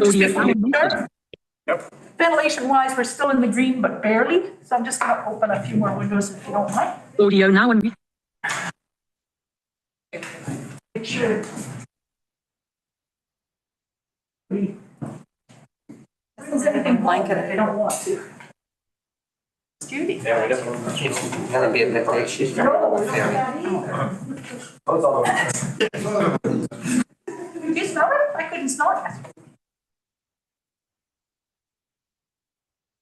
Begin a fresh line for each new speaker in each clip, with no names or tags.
Yep. Ventilation wise, we're still in the green, but barely. So I'm just going to open a few more windows if you don't mind.
Audio now and
Make sure. Is anything blanket if they don't want to? Judy?
Yeah, we don't.
It's gonna be a bit late. She's
Do you smell it? I couldn't smell it.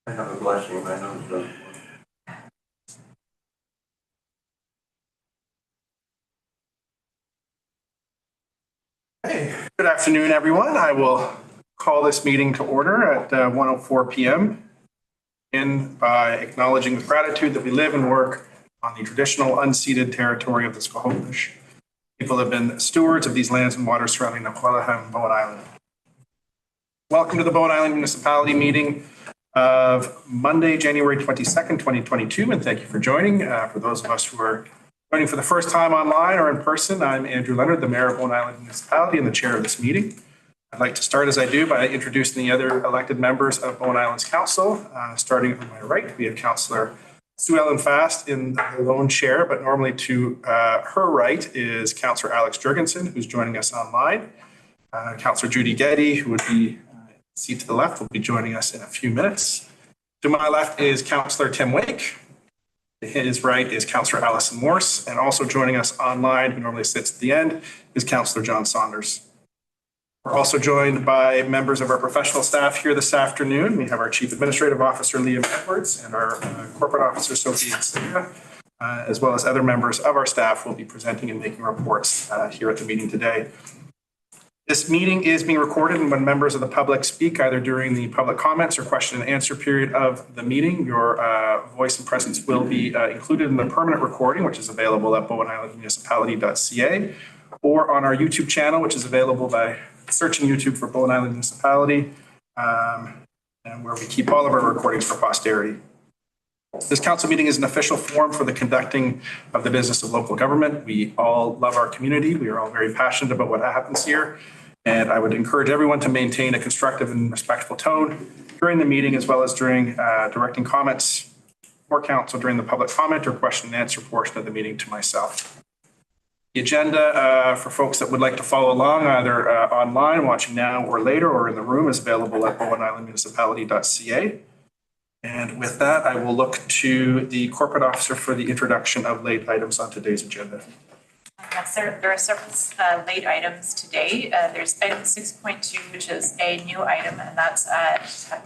I have a blushing, but I know it's not. Hey, good afternoon, everyone. I will call this meeting to order at 1:04 p.m. and by acknowledging with gratitude that we live and work on the traditional unceded territory of the Squamish. People have been stewards of these lands and waters surrounding Naqualaha and Bowen Island. Welcome to the Bowen Island Municipality meeting of Monday, January 22nd, 2022, and thank you for joining. For those of us who are joining for the first time online or in person, I'm Andrew Leonard, the Mayor of Bowen Island Municipality and the chair of this meeting. I'd like to start, as I do, by introducing the other elected members of Bowen Island's Council. Starting on my right, we have Councillor Sue Ellen Fast in the lone chair, but normally to her right is Councillor Alex Jurgensen, who's joining us online. Councillor Judy Getty, who would be seat to the left, will be joining us in a few minutes. To my left is Councillor Tim Wake. To his right is Councillor Alison Morse, and also joining us online, who normally sits at the end, is Councillor John Saunders. We're also joined by members of our professional staff here this afternoon. We have our Chief Administrative Officer, Liam Edwards, and our Corporate Officer, Sophie Encina, as well as other members of our staff will be presenting and making reports here at the meeting today. This meeting is being recorded, and when members of the public speak, either during the public comments or question and answer period of the meeting, your voice and presence will be included in the permanent recording, which is available at bowenislandmunicipality.ca, or on our YouTube channel, which is available by searching YouTube for Bowen Island Municipality, and where we keep all of our recordings for posterity. This council meeting is an official forum for the conducting of the business of local government. We all love our community. We are all very passionate about what happens here. And I would encourage everyone to maintain a constructive and respectful tone during the meeting, as well as during directing comments for council during the public comment or question and answer portion of the meeting to myself. The agenda for folks that would like to follow along, either online, watching now or later, or in the room, is available at bowenislandmunicipality.ca. And with that, I will look to the corporate officer for the introduction of late items on today's agenda.
Yes, there are several late items today. There's item 6.2, which is a new item, and that's a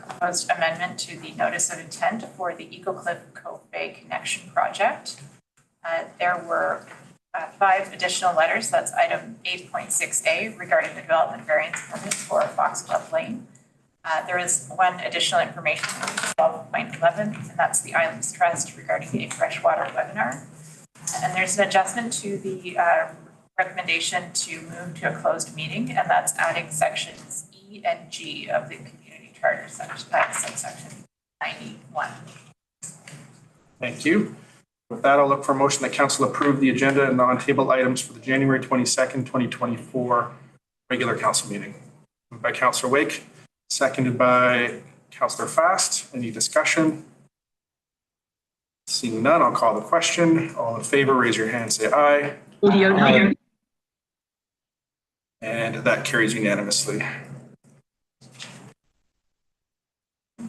proposed amendment to the notice of intent for the Eagle Cliff Cove Bay Connection Project. There were 5 additional letters. That's item 8.6A regarding the development variance permit for Foxglove Lane. There is one additional information, 12.11, and that's the Islands Trust regarding a freshwater webinar. And there's an adjustment to the recommendation to move to a closed meeting, and that's adding sections E and G of the community charter subsection 91.
Thank you. With that, I'll look for a motion that council approve the agenda and non-table items for the January 22nd, 2024 regular council meeting. Moved by Councillor Wake, seconded by Councillor Fast. Any discussion? Seeing none, I'll call the question. All in favor, raise your hand, say aye.
audio.
And that carries unanimously.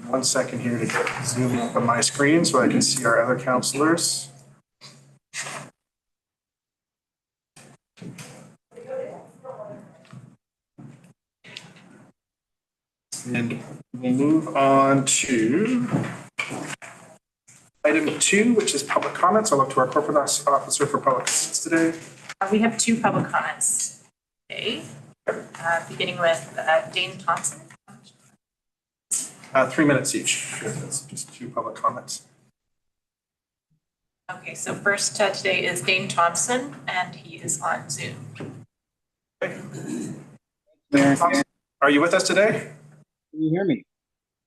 1 second here to get zoom up on my screen so I can see our other councillors. And we'll move on to item 2, which is public comments. I'll look to our corporate officer for public comments today.
We have 2 public comments today, beginning with Dane Thompson.
3 minutes each. That's just 2 public comments.
Okay, so first today is Dane Thompson, and he is on Zoom.
Okay. Thompson, are you with us today?
Can you hear me?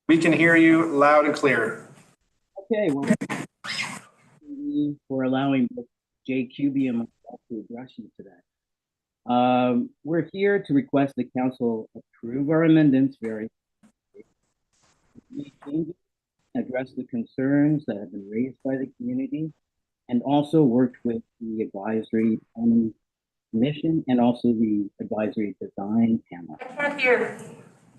We can hear you loud and clear.
Okay, well, thank you for allowing both JQB and myself to address you today. We're here to request the council approve our amendments, address the concerns that have been raised by the community, and also worked with the advisory planning commission and also the advisory design panel.
I can't hear.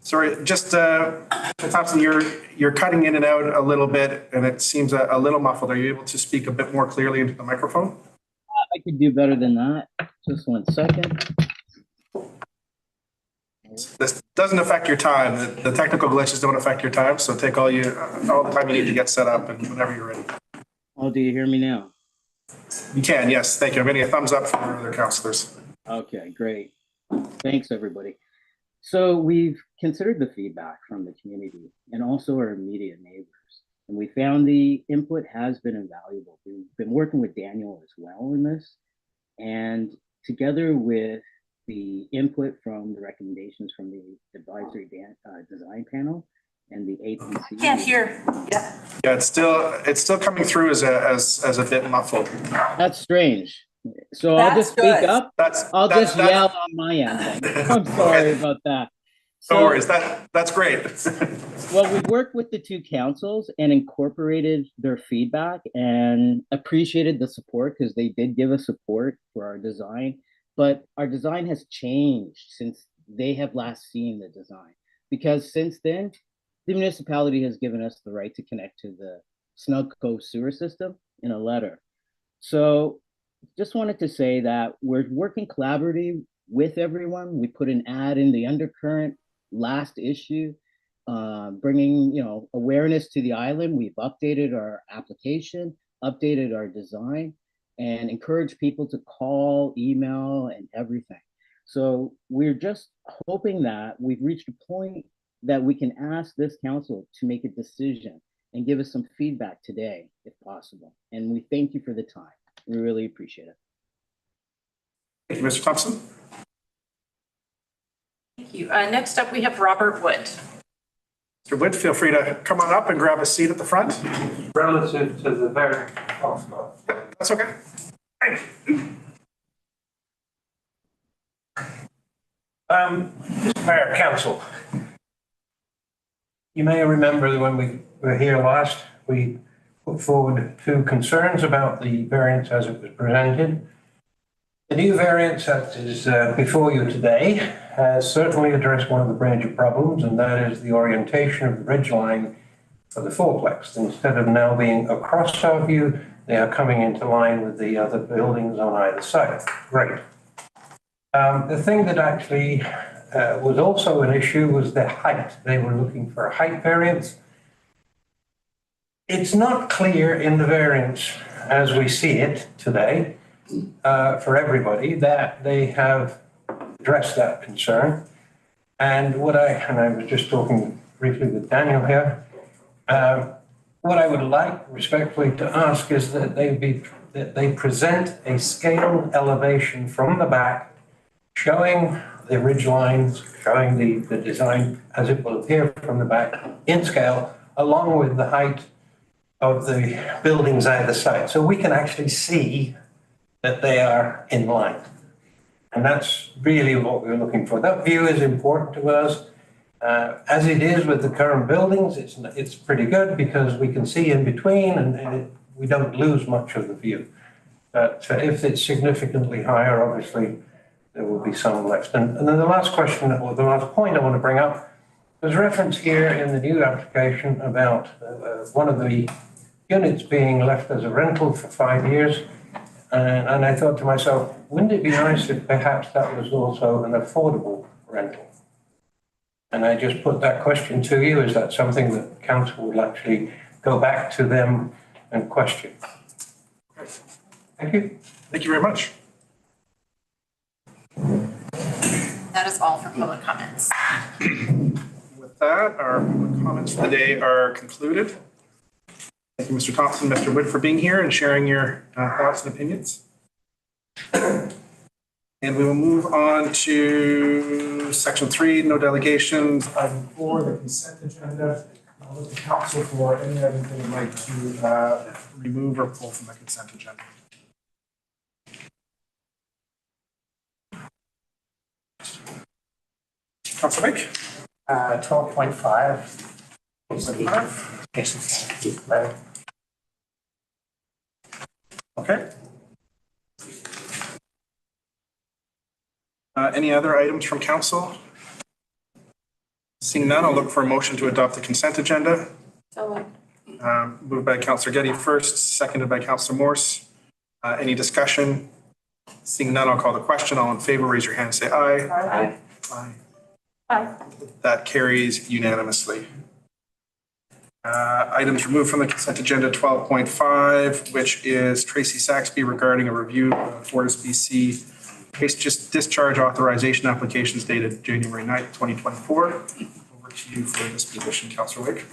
Sorry, just, Mr. Thompson, you're cutting in and out a little bit and it seems a little muffled. Are you able to speak a bit more clearly into the microphone?
I could do better than that. Just 1 second.
This doesn't affect your time. The technical glitches don't affect your time, so take all the time you need to get set up and whenever you're ready.
Oh, do you hear me now?
You can, yes, thank you. I'm getting a thumbs up from our other counselors.
Okay, great. Thanks, everybody. So we've considered the feedback from the community and also our immediate neighbors, and we found the input has been invaluable. We've been working with Daniel as well in this, and together with the input from the recommendations from the advisory design panel and the APC.
Can't hear. Yeah.
Yeah, it's still coming through as a bit muffled.
That's strange. So I'll just speak up. I'll just yell on my end. I'm sorry about that.
No worries. That's great.
Well, we worked with the two councils and incorporated their feedback and appreciated the support because they did give us support for our design. But our design has changed since they have last seen the design. Because since then, the municipality has given us the right to connect to the Snug Cove sewer system in a letter. So just wanted to say that we're working collaboratively with everyone. We put an ad in the undercurrent last issue, bringing awareness to the island. We've updated our application, updated our design, and encourage people to call, email, and everything. So we're just hoping that we've reached a point that we can ask this council to make a decision and give us some feedback today, if possible. And we thank you for the time. We really appreciate it.
Thank you, Mr. Thompson.
Thank you. Next up, we have Robert Wood.
Mr. Wood, feel free to come on up and grab a seat at the front.
Relative to the very,
That's okay.
Mr. Mayor, Council, you may remember that when we were here last, we put forward 2 concerns about the variance as it was presented. The new variance that is before you today has certainly addressed one of the major problems, and that is the orientation of the ridge line for the fourplex. Instead of now being across our view, they are coming into line with the other buildings on either side. Great. The thing that actually was also an issue was the height. They were looking for a height variance. It's not clear in the variance as we see it today for everybody that they have addressed that concern. And I was just talking briefly with Daniel here, what I would like respectfully to ask is that they present a scaled elevation from the back showing the ridge lines, showing the design as it will appear from the back in scale, along with the height of the buildings either side. So we can actually see that they are in line. And that's really what we're looking for. That view is important to us. As it is with the current buildings, it's pretty good because we can see in between and we don't lose much of the view. But if it's significantly higher, obviously, there will be some left. And then the last question, or the last point I want to bring up, there's reference here in the new application about one of the units being left as a rental for 5 years. And I thought to myself, wouldn't it be nice if perhaps that was also an affordable rental? And I just put that question to you. Is that something that council will actually go back to them and question? Thank you.
Thank you very much.
That is all for public comments.
With that, our public comments for the day are concluded. Thank you, Mr. Thompson, Mr. Wood, for being here and sharing your thoughts and opinions. And we will move on to section 3, no delegations. Item 4, the consent agenda. I'll look to council for any other thing you'd like to remove or pull from the consent agenda. Councilor Wake?
12.5. Letter.
Okay. Any other items from council? Seeing none, I'll look for a motion to adopt the consent agenda. Moved by Councilor Getty first, seconded by Councilor Morse. Any discussion? Seeing none, I'll call the question. All in favor, raise your hand, say aye.
Aye.
Aye.
Aye.
That carries unanimously. Items removed from the consent agenda, 12.5, which is Tracy Saxby regarding a review of Fortis BC waste discharge authorization applications dated January 9th, 2024. Over to you for this position, Councilor Wake.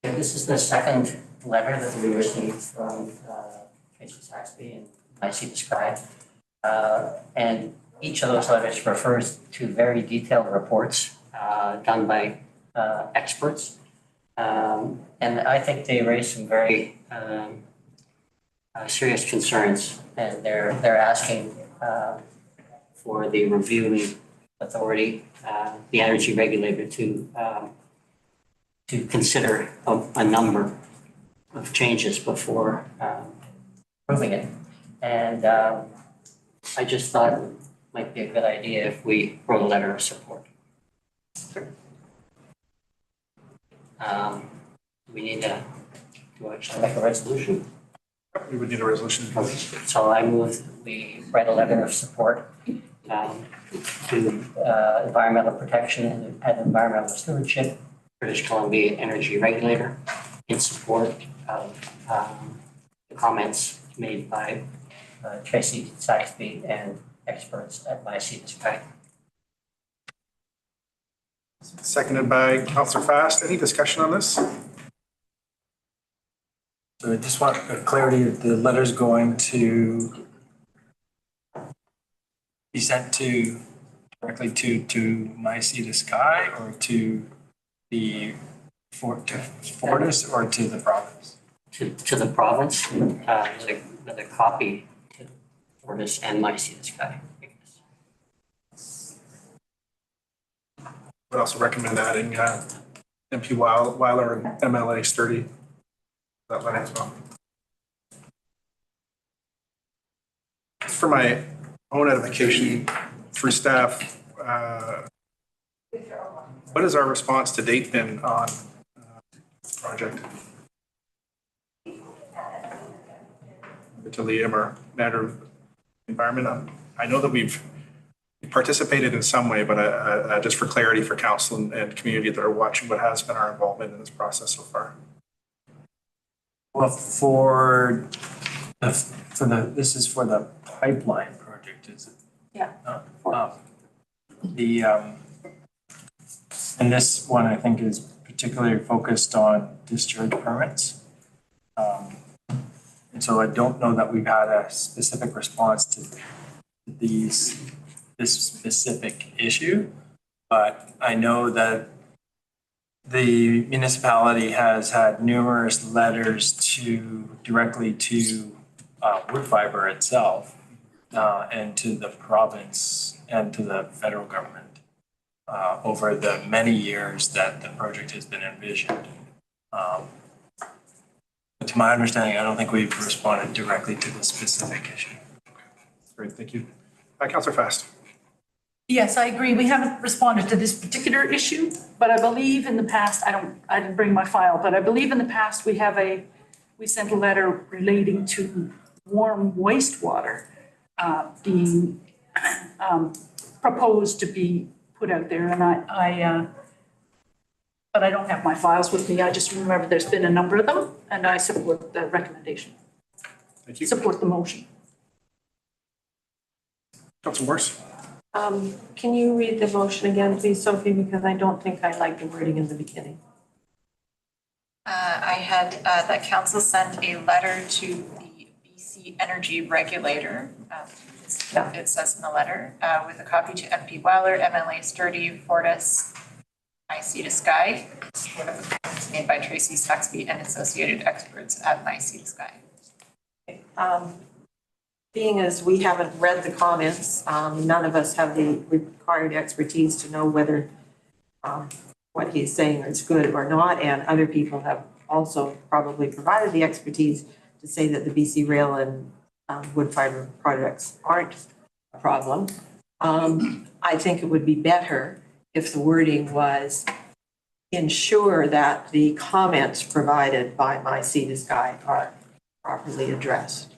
This is the second letter that we received from Tracy Saxby and IC Describe. And each of those letters refers to very detailed reports done by experts. And I think they raise some very serious concerns, and they're asking for the reviewing authority, the energy regulator, to consider a number of changes before approving it. And I just thought it might be a good idea if we wrote a letter of support. We need to make a resolution.
We would need a resolution.
So I move we write a letter of support to Environmental Protection and Environmental Stewardship, British Columbia Energy Regulator, in support of the comments made by Tracy Saxby and experts at IC Describe.
Seconded by Councilor Fast. Any discussion on this?
So I just want clarity if the letter's going to be sent directly to My Sea to Sky, or to the Fortis, or to the province?
To the province, with a copy to Fortis and My Sea to Sky.
Would also recommend adding MP Weiler and MLA Sturdy. That letter as well. For my own edification through staff, what has our response to date been on this project? To Liam or matter of environment. I know that we've participated in some way, but just for clarity for council and community that are watching, what has been our involvement in this process so far?
Well, this is for the pipeline project, is it?
Yeah.
And this one, I think, is particularly focused on discharge permits. And so I don't know that we've had a specific response to this specific issue, but I know that the municipality has had numerous letters directly to Woodfibre itself and to the province and to the federal government over the many years that the project has been envisioned. But to my understanding, I don't think we've responded directly to this specific issue.
Great, thank you. Councilor Fast.
Yes, I agree. We haven't responded to this particular issue, but I believe in the past, I didn't bring my file, but I believe in the past we sent a letter relating to warm wastewater being proposed to be put out there, and but I don't have my files with me. I just remember there's been a number of them, and I support the recommendation.
Thank you.
Support the motion.
Councilor Morse.
Can you read the motion again, please, Sophie, because I don't think I liked the wording in the beginning.
I had that council sent a letter to the BC Energy Regulator. It says in the letter, with a copy to MP Weiler, MLA Sturdy, Fortis, IC to Sky, made by Tracy Saxby and associated experts at IC to Sky.
being as we haven't read the comments, none of us have the required expertise to know whether what he's saying is good or not, and other people have also probably provided the expertise to say that the BC Rail and wood fiber projects aren't a problem. I think it would be better if the wording was ensure that the comments provided by My Sea to Sky are properly addressed.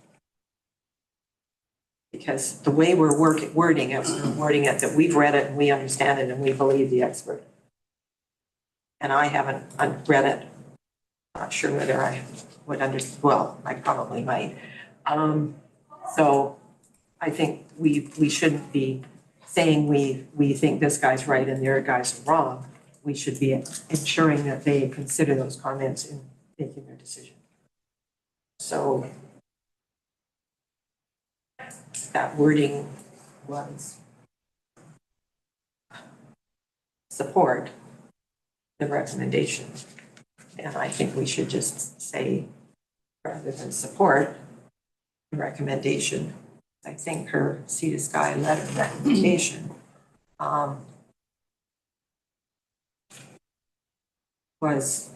Because the way we're wording it that we've read it and we understand it and we believe the expert. And I haven't read it. Not sure whether I would well, I probably might. So I think we shouldn't be saying we think this guy's right and the other guy's wrong. We should be ensuring that they consider those comments in making their decision. So that wording was support the recommendation. And I think we should just say, rather than support the recommendation, I think her Sea to Sky letter recommendation was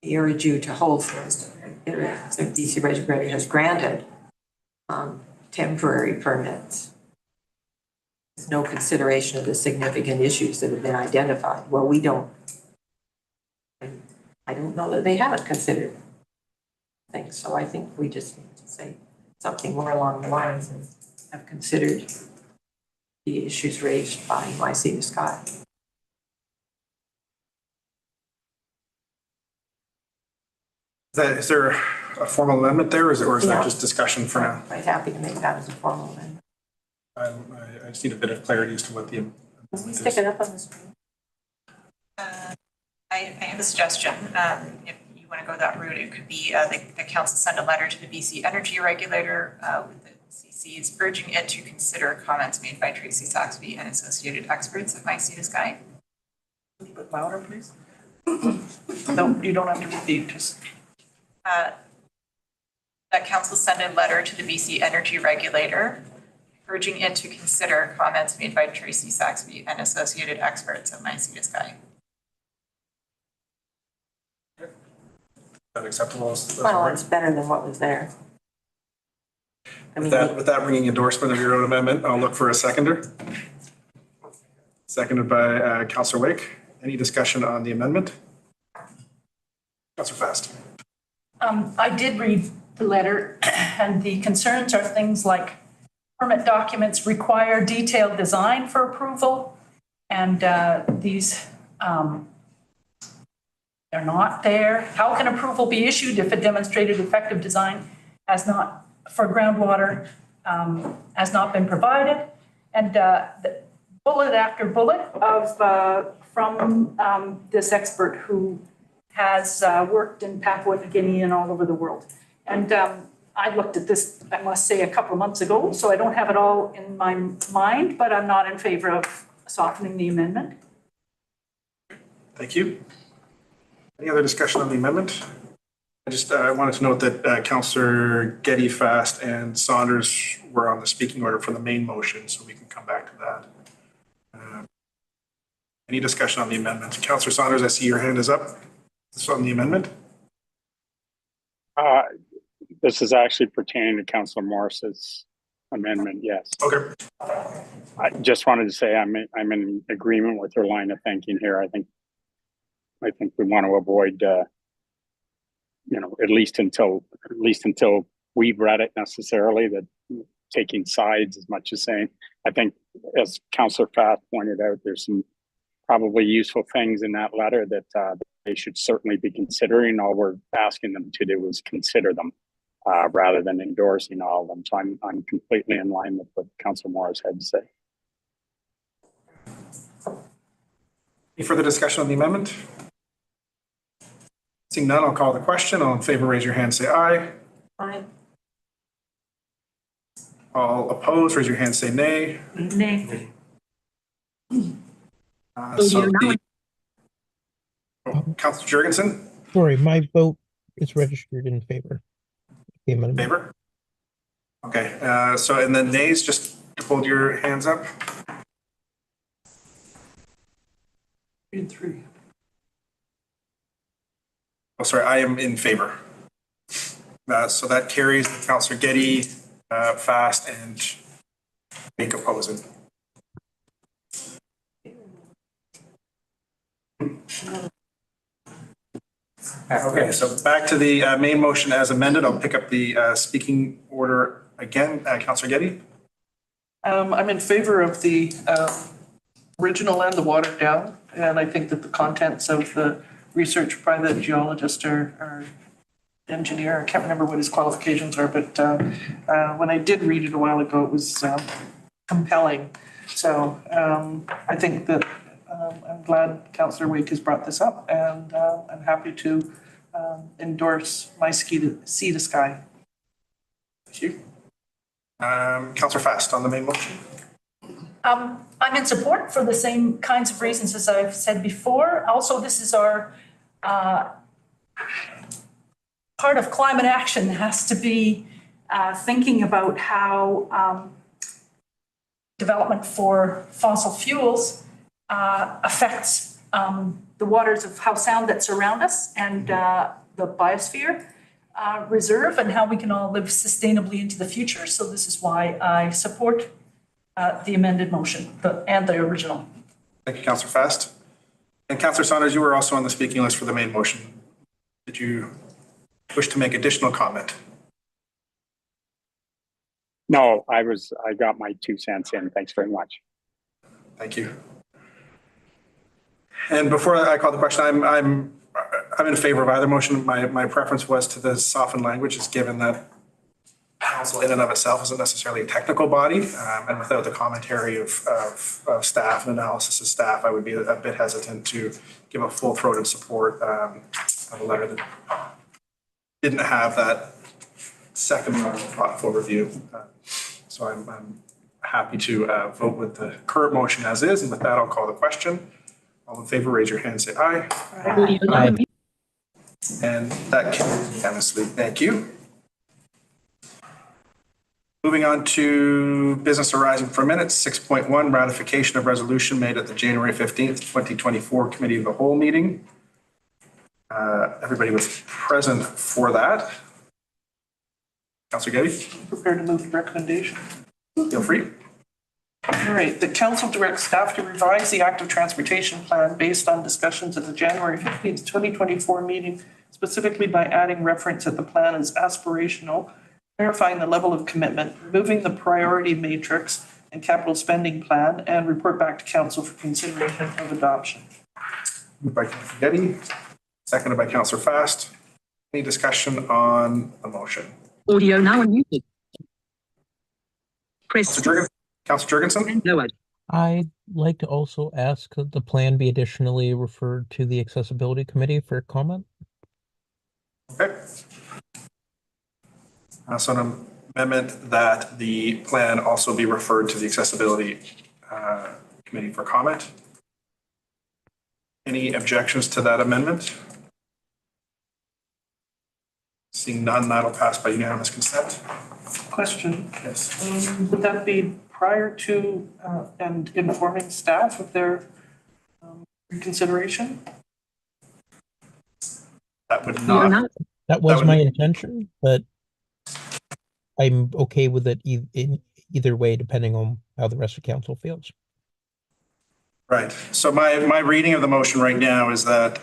urge you to hold first. The BC Regulator has granted temporary permits. There's no consideration of the significant issues that have been identified. Well, I don't know that they haven't considered things. So I think we just need to say something more along the lines of have considered the issues raised by My Sea to Sky.
Is there a formal amendment there, or is that just discussion for now?
I'm quite happy to make that as a formal amendment.
I just need a bit of clarity as to what the.
Can we stick it up on the screen?
I have a suggestion. If you want to go that route, it could be the council send a letter to the BC Energy Regulator with the CCs urging it to consider comments made by Tracy Saxby and associated experts at My Sea to Sky.
A little bit louder, please. No, you don't have to repeat, just.
That council send a letter to the BC Energy Regulator urging it to consider comments made by Tracy Saxby and associated experts at My Sea to Sky.
Is that acceptable?
Well, it's better than what was there.
With that ringing endorsement of your own amendment, I'll look for a seconder. Seconded by Councillor Wake. Any discussion on the amendment? Councillor Fast.
I did read the letter, and the concerns are things like permit documents require detailed design for approval, and these they're not there. How can approval be issued if a demonstrated effective design has not, for groundwater, has not been provided? And the bullet after bullet of from this expert who has worked in Papua New Guinea and all over the world. And I looked at this, I must say, a couple of months ago, so I don't have it all in my mind, but I'm not in favor of softening the amendment.
Thank you. Any other discussion on the amendment? I wanted to note that Councillor Getty, Fast, and Saunders were on the speaking order for the main motion, so we can come back to that. Any discussion on the amendment? Councillor Saunders, I see your hand is up. This is on the amendment.
This is actually pertaining to Councillor Morris's amendment, yes.
Okay.
I just wanted to say I'm in agreement with her line of thinking here. I think we want to avoid, at least until we've read it necessarily, that taking sides as much as saying. I think, as Councillor Fast pointed out, there's some probably useful things in that letter that they should certainly be considering. All we're asking them to do is consider them rather than endorsing all of them. So I'm completely in line with what Councillor Morris had to say.
Any further discussion on the amendment? Seeing none, I'll call the question. All in favor, raise your hand, say aye.
Aye.
All opposed, raise your hand, say nay.
Nay.
Councillor Jurgensen?
Sorry, my vote is registered in favor. The
In
amendment.
favor? Okay, so and then nays, just hold your hands up.
3.
Oh, sorry, I am in favor. So that carries Councillor Getty, Fast, and Make opposing. Okay, so back to the main motion as amended. I'll pick up the speaking order again. Councillor Getty?
I'm in favor of the original and the watered down, and I think that the contents of the research by the geologist or engineer, I can't remember what his qualifications are, but when I did read it a while ago, it was compelling. So I think that I'm glad Councillor Wake has brought this up, and I'm happy to endorse my sea to sky.
Thank you. Councillor Fast on the main motion.
I'm in support for the same kinds of reasons as I've said before. Also, this is our part of climate action has to be thinking about how development for fossil fuels affects the waters of Howe Sound that surround us and the biosphere reserve and how we can all live sustainably into the future. So this is why I support the amended motion and the original.
Thank you, Councillor Fast. And Councillor Saunders, you were also on the speaking list for the main motion. Did you wish to make additional comment?
No, I got my 2 cents in. Thanks very much.
Thank you. And before I call the question, I'm in favor of either motion. My preference was to the softened language, is given that council in and of itself isn't necessarily a technical body, and without the commentary of staff and analysis of staff, I would be a bit hesitant to give a full-throated support of a letter that didn't have that second level thoughtful review. So I'm happy to vote with the current motion as is, and with that, I'll call the question. All in favor, raise your hand, say aye.
Aye.
And that carries unanimously. Thank you. Moving on to business arising from minutes, 6.1, ratification of resolution made at the January 15th, 2024 Committee of the Whole meeting. Everybody was present for that. Councillor Getty?
Prepared to move the recommendation.
Feel free.
All right, the council directs staff to revise the active transportation plan based on discussions at the January 15th, 2024 meeting, specifically by adding reference that the plan is aspirational, clarifying the level of commitment, removing the priority matrix and capital spending plan, and report back to council for consideration of adoption.
Moved by Councillor Getty, seconded by Councillor Fast. Any discussion on the motion?
Audio now unmuted. Press
Councillor Jurgensen?
lowered.
I'd like to also ask that the plan be additionally referred to the Accessibility Committee for comment.
Okay. So an amendment that the plan also be referred to the Accessibility Committee for comment. Any objections to that amendment? Seeing none, that'll pass by unanimous consent.
Question,
Yes.
would that be prior to and informing staff of their reconsideration?
That would
You're
not,
not.
That was
would
my
be-
intention, but I'm okay with it in either way, depending on how the rest of council feels.
right. So my reading of the motion right now is that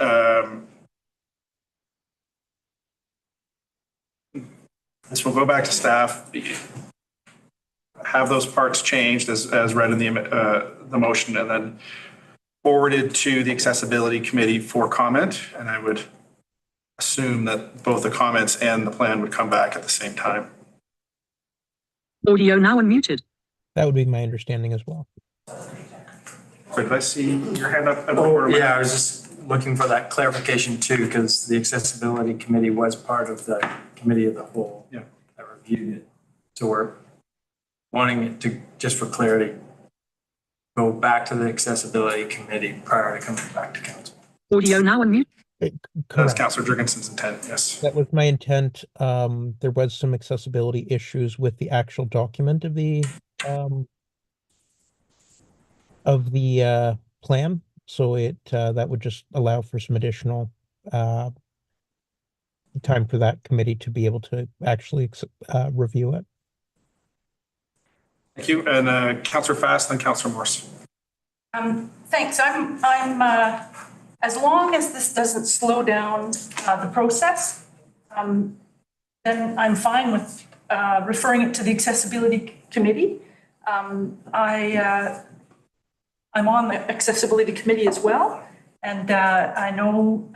this will go back to staff, have those parts changed as read in the motion, and then forwarded to the Accessibility Committee for comment. And I would assume that both the comments and the plan would come back at the same time.
Audio now unmuted.
That would be my understanding as well.
So did I see your hand up?
Yeah, I was just looking for that clarification too, because the Accessibility Committee was part of the Committee of the Whole.
Yeah.
That reviewed it. So we're wanting it to, just for clarity, go back to the Accessibility Committee prior to coming back to council.
Audio now unmuted.
That's
Correct.
Councillor Jurgensen's intent, yes.
That was my intent. There was some accessibility issues with the actual document of the plan. So that would just allow for some additional time for that committee to be able to actually review it.
Thank you. And Councillor Fast, then Councillor Morse.
Thanks. I'm as long as this doesn't slow down the process, then I'm fine with referring it to the accessibility committee. I'm on the accessibility committee as well, and I know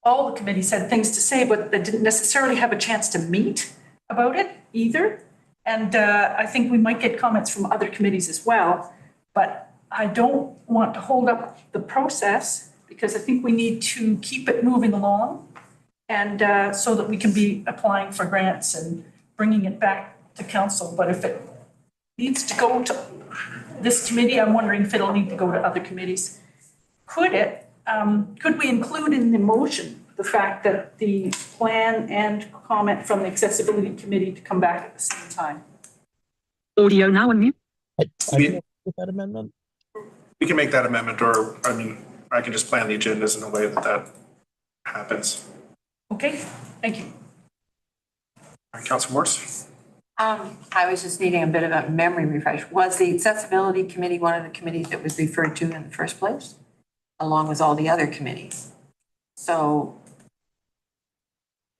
all the committees had things to say, but they didn't necessarily have a chance to meet about it either. And I think we might get comments from other committees as well, but I don't want to hold up the process because I think we need to keep it moving along and so that we can be applying for grants and bringing it back to council. But if it needs to go to this committee, I'm wondering if it'll need to go to other committees. Could we include in the motion the fact that the plan and comment from the accessibility committee to come back at the same time?
Audio now unmuted.
I can with that amendment.
We can make that amendment, or I mean, I can just plan the agendas in a way that happens.
Okay, thank you.
All right, Councillor Morse.
I was just needing a bit of a memory refresh. Was the accessibility committee one of the committees that was referred to in the first place, along with all the other committees? So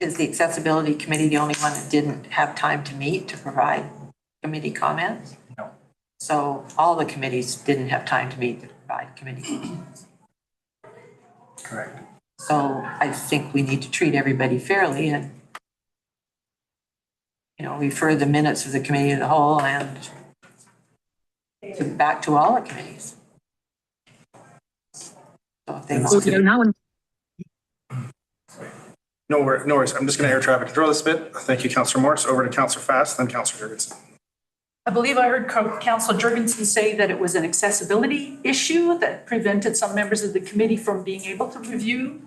is the accessibility committee the only one that didn't have time to meet to provide committee comments?
No.
So all the committees didn't have time to meet to provide committee comments.
Correct.
So I think we need to treat everybody fairly and, you know, refer the minutes of the committee of the whole and back to all the committees. So if they want
Audio
to.
now unmuted.
No worries. I'm just going to air traffic control this bit. Thank you, Councillor Morse. Over to Councillor Fast, then Councillor Jurgensen.
I believe I heard Councillor Jurgensen say that it was an accessibility issue that prevented some members of the committee from being able to review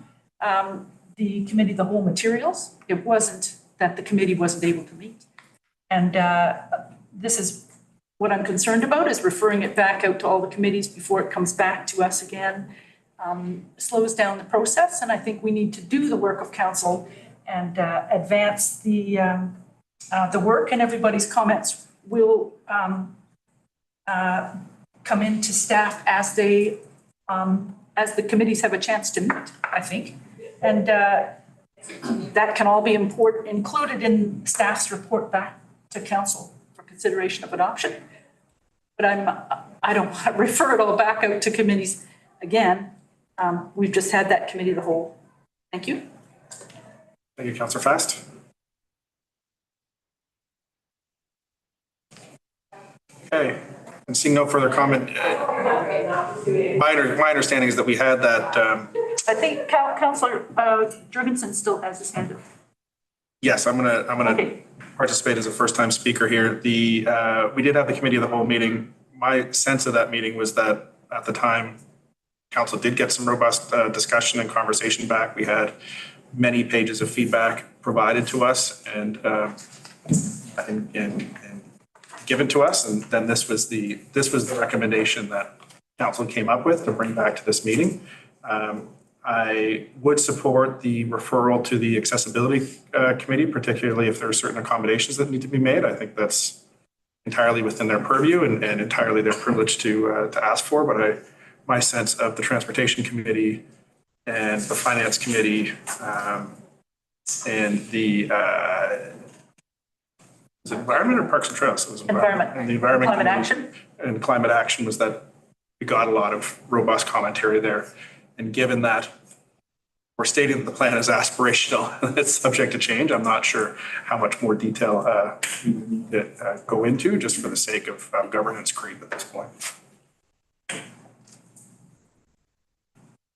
the committee of the whole materials. It wasn't that the committee wasn't able to meet. And this is what I'm concerned about, is referring it back out to all the committees before it comes back to us again. Slows down the process, and I think we need to do the work of council and advance the work, and everybody's comments will come into staff as the committees have a chance to meet, I think. And that can all be included in staff's report back to council for consideration of adoption. But I don't want to refer it all back out to committees again. We've just had that committee of the whole. Thank you.
Thank you, Councillor Fast. Okay, and seeing no further comment, my understanding is that we had that.
I think Councillor Jurgensen still has his hand up.
Yes, I'm gonna
Okay.
participate as a first-time speaker here. We did have the committee of the whole meeting. My sense of that meeting was that at the time, council did get some robust discussion and conversation back. We had many pages of feedback provided to us and given to us, and then this was the recommendation that council came up with to bring back to this meeting. I would support the referral to the accessibility committee, particularly if there are certain accommodations that need to be made. I think that's entirely within their purview and entirely their privilege to ask for. But my sense of the transportation committee and the finance committee and the was it environment or parks and trails? It was
Environment.
And the environment
Climate
committee
action.
and climate action was that we got a lot of robust commentary there. And given that we're stating that the plan is aspirational and it's subject to change, I'm not sure how much more detail we need to go into just for the sake of governance creep at this point.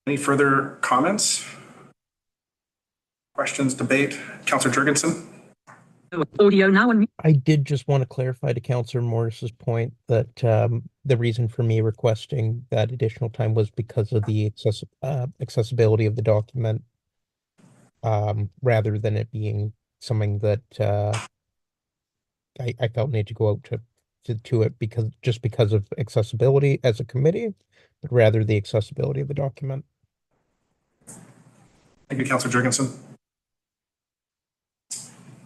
Any further comments? Questions, debate? Councillor Jurgensen?
Audio now on mute.
I did just want to clarify to Councillor Morris's point that the reason for me requesting that additional time was because of the accessibility of the document, rather than it being something that I felt need to go out to it because of accessibility as a committee, but rather the accessibility of the document.
Thank you, Councillor Jurgensen.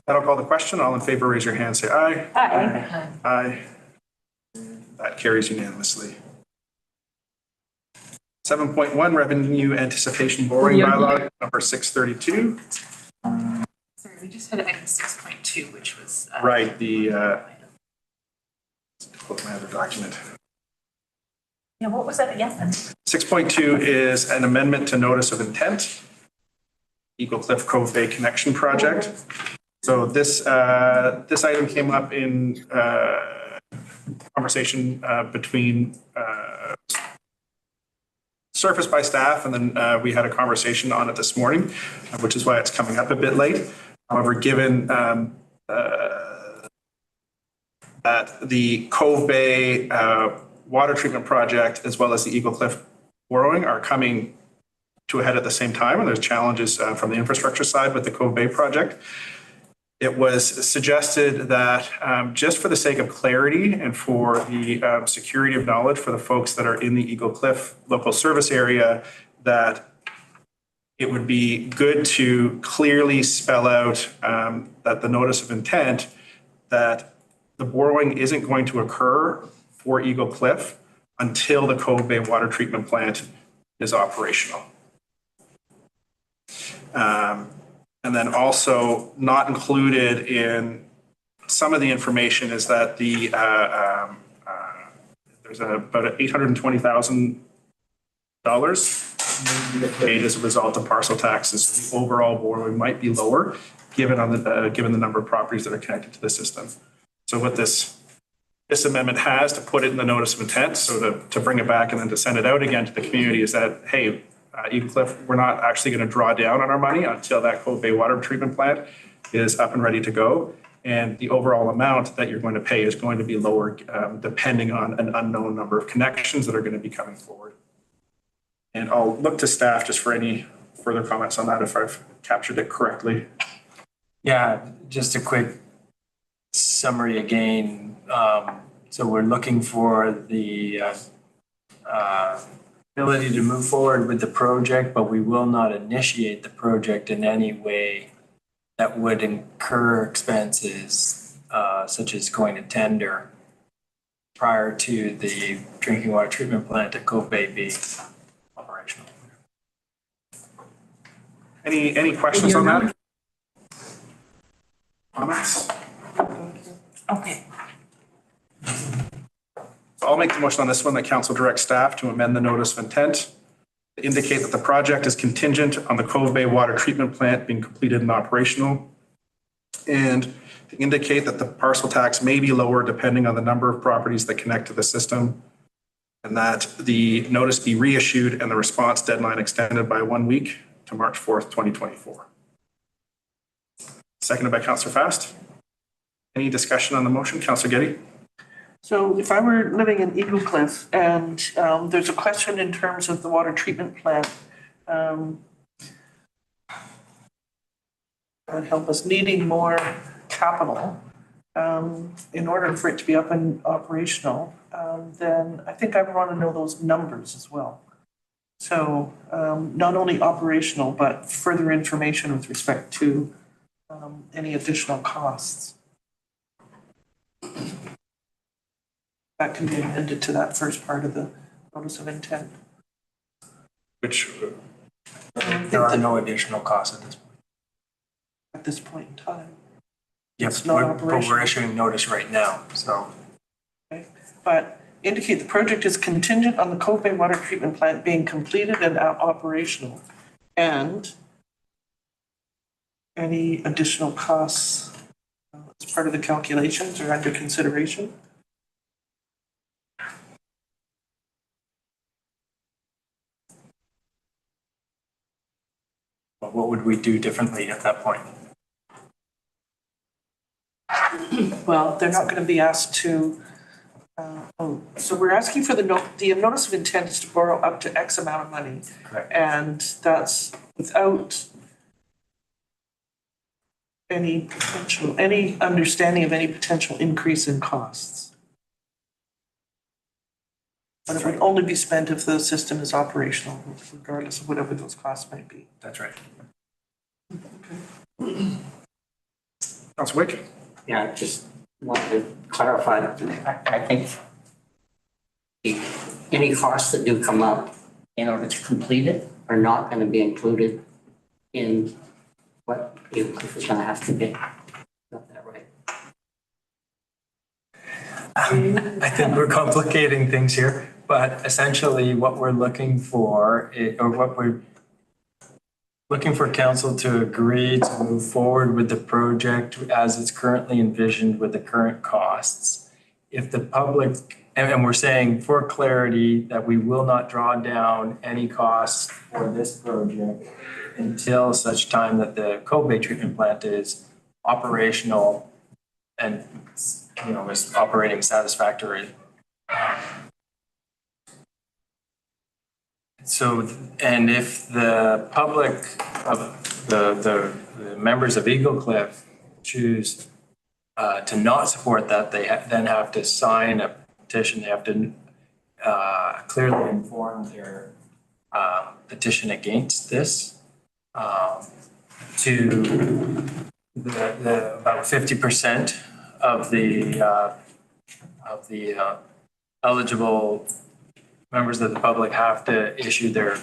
That'll call the question. All in favor, raise your hand, say aye.
Aye.
Aye. That carries unanimously. 7.1, revenue anticipation borrowing bylaw, number 632.
Sorry, we just had item 6.2, which was.
Right, quote my other document.
Yeah, what was that again?
6.2 is an amendment to notice of intent, Eagle Cliff Cove Bay Connection Project. So this item came up in conversation between surfaced by staff, and then we had a conversation on it this morning, which is why it's coming up a bit late. However, given that the Cove Bay water treatment project as well as the Eagle Cliff borrowing are coming to a head at the same time, and there's challenges from the infrastructure side with the Cove Bay project, it was suggested that just for the sake of clarity and for the security of knowledge for the folks that are in the Eagle Cliff local service area, that it would be good to clearly spell out that the notice of intent that the borrowing isn't going to occur for Eagle Cliff until the Cove Bay water treatment plant is operational. And then also not included in some of the information is that the there's about $820,000 paid as a result of parcel taxes. The overall borrowing might be lower given the number of properties that are connected to the system. So what this amendment has to put it in the notice of intent, so to bring it back and then to send it out again to the community is that, hey, Eagle Cliff, we're not actually going to draw down on our money until that Cove Bay water treatment plant is up and ready to go. And the overall amount that you're going to pay is going to be lower depending on an unknown number of connections that are going to be coming forward. And I'll look to staff just for any further comments on that if I've captured it correctly.
Yeah, just a quick summary again. So we're looking for the ability to move forward with the project, but we will not initiate the project in any way that would incur expenses such as going to tender prior to the drinking water treatment plant at Cove Bay being operational.
Any questions on that? Comments?
Okay.
So I'll make the motion on this one that council directs staff to amend the notice of intent to indicate that the project is contingent on the Cove Bay water treatment plant being completed and operational, and to indicate that the parcel tax may be lower depending on the number of properties that connect to the system, and that the notice be reissued and the response deadline extended by 1 week to March 4th, 2024. Seconded by Councillor Fast. Any discussion on the motion? Councillor Getty?
So if I were living in Eagle Cliff and there's a question in terms of the water treatment plant, that would help us needing more capital in order for it to be up and operational, then I think I would want to know those numbers as well. So not only operational, but further information with respect to any additional costs. That can be amended to that first part of the notice of intent.
Which
There are no additional costs at this point.
At this point in time.
Yes,
It's not
but we're
operational.
issuing notice right now, so.
Okay. But indicate the project is contingent on the Cove Bay water treatment plant being completed and operational. And any additional costs as part of the calculations are under consideration.
What would we do differently at that point?
Well, they're not gonna be asked to, so we're asking for the notice of intent is to borrow up to X amount of money.
Correct.
And that's without any understanding of any potential increase in costs. And it would only be spent if the system is operational, regardless of whatever those costs might be.
That's right.
Councilor Wick?
Yeah, just wanted to clarify, I think any costs that do come up in order to complete it are not going to be included in what Eagle Cliff is going to have to pay. Got that right?
I think we're complicating things here, but essentially what we're looking for, what we're looking for council to agree to move forward with the project as it's currently envisioned with the current costs. If the public, and we're saying for clarity that we will not draw down any costs for this project until such time that the Cove Bay treatment plant is operational and, is operating satisfactory. So, and if the public, the members of Eagle Cliff choose to not support that, they then have to sign a petition. They have to clearly inform their petition against this to the about 50% of the eligible members of the public have to issue their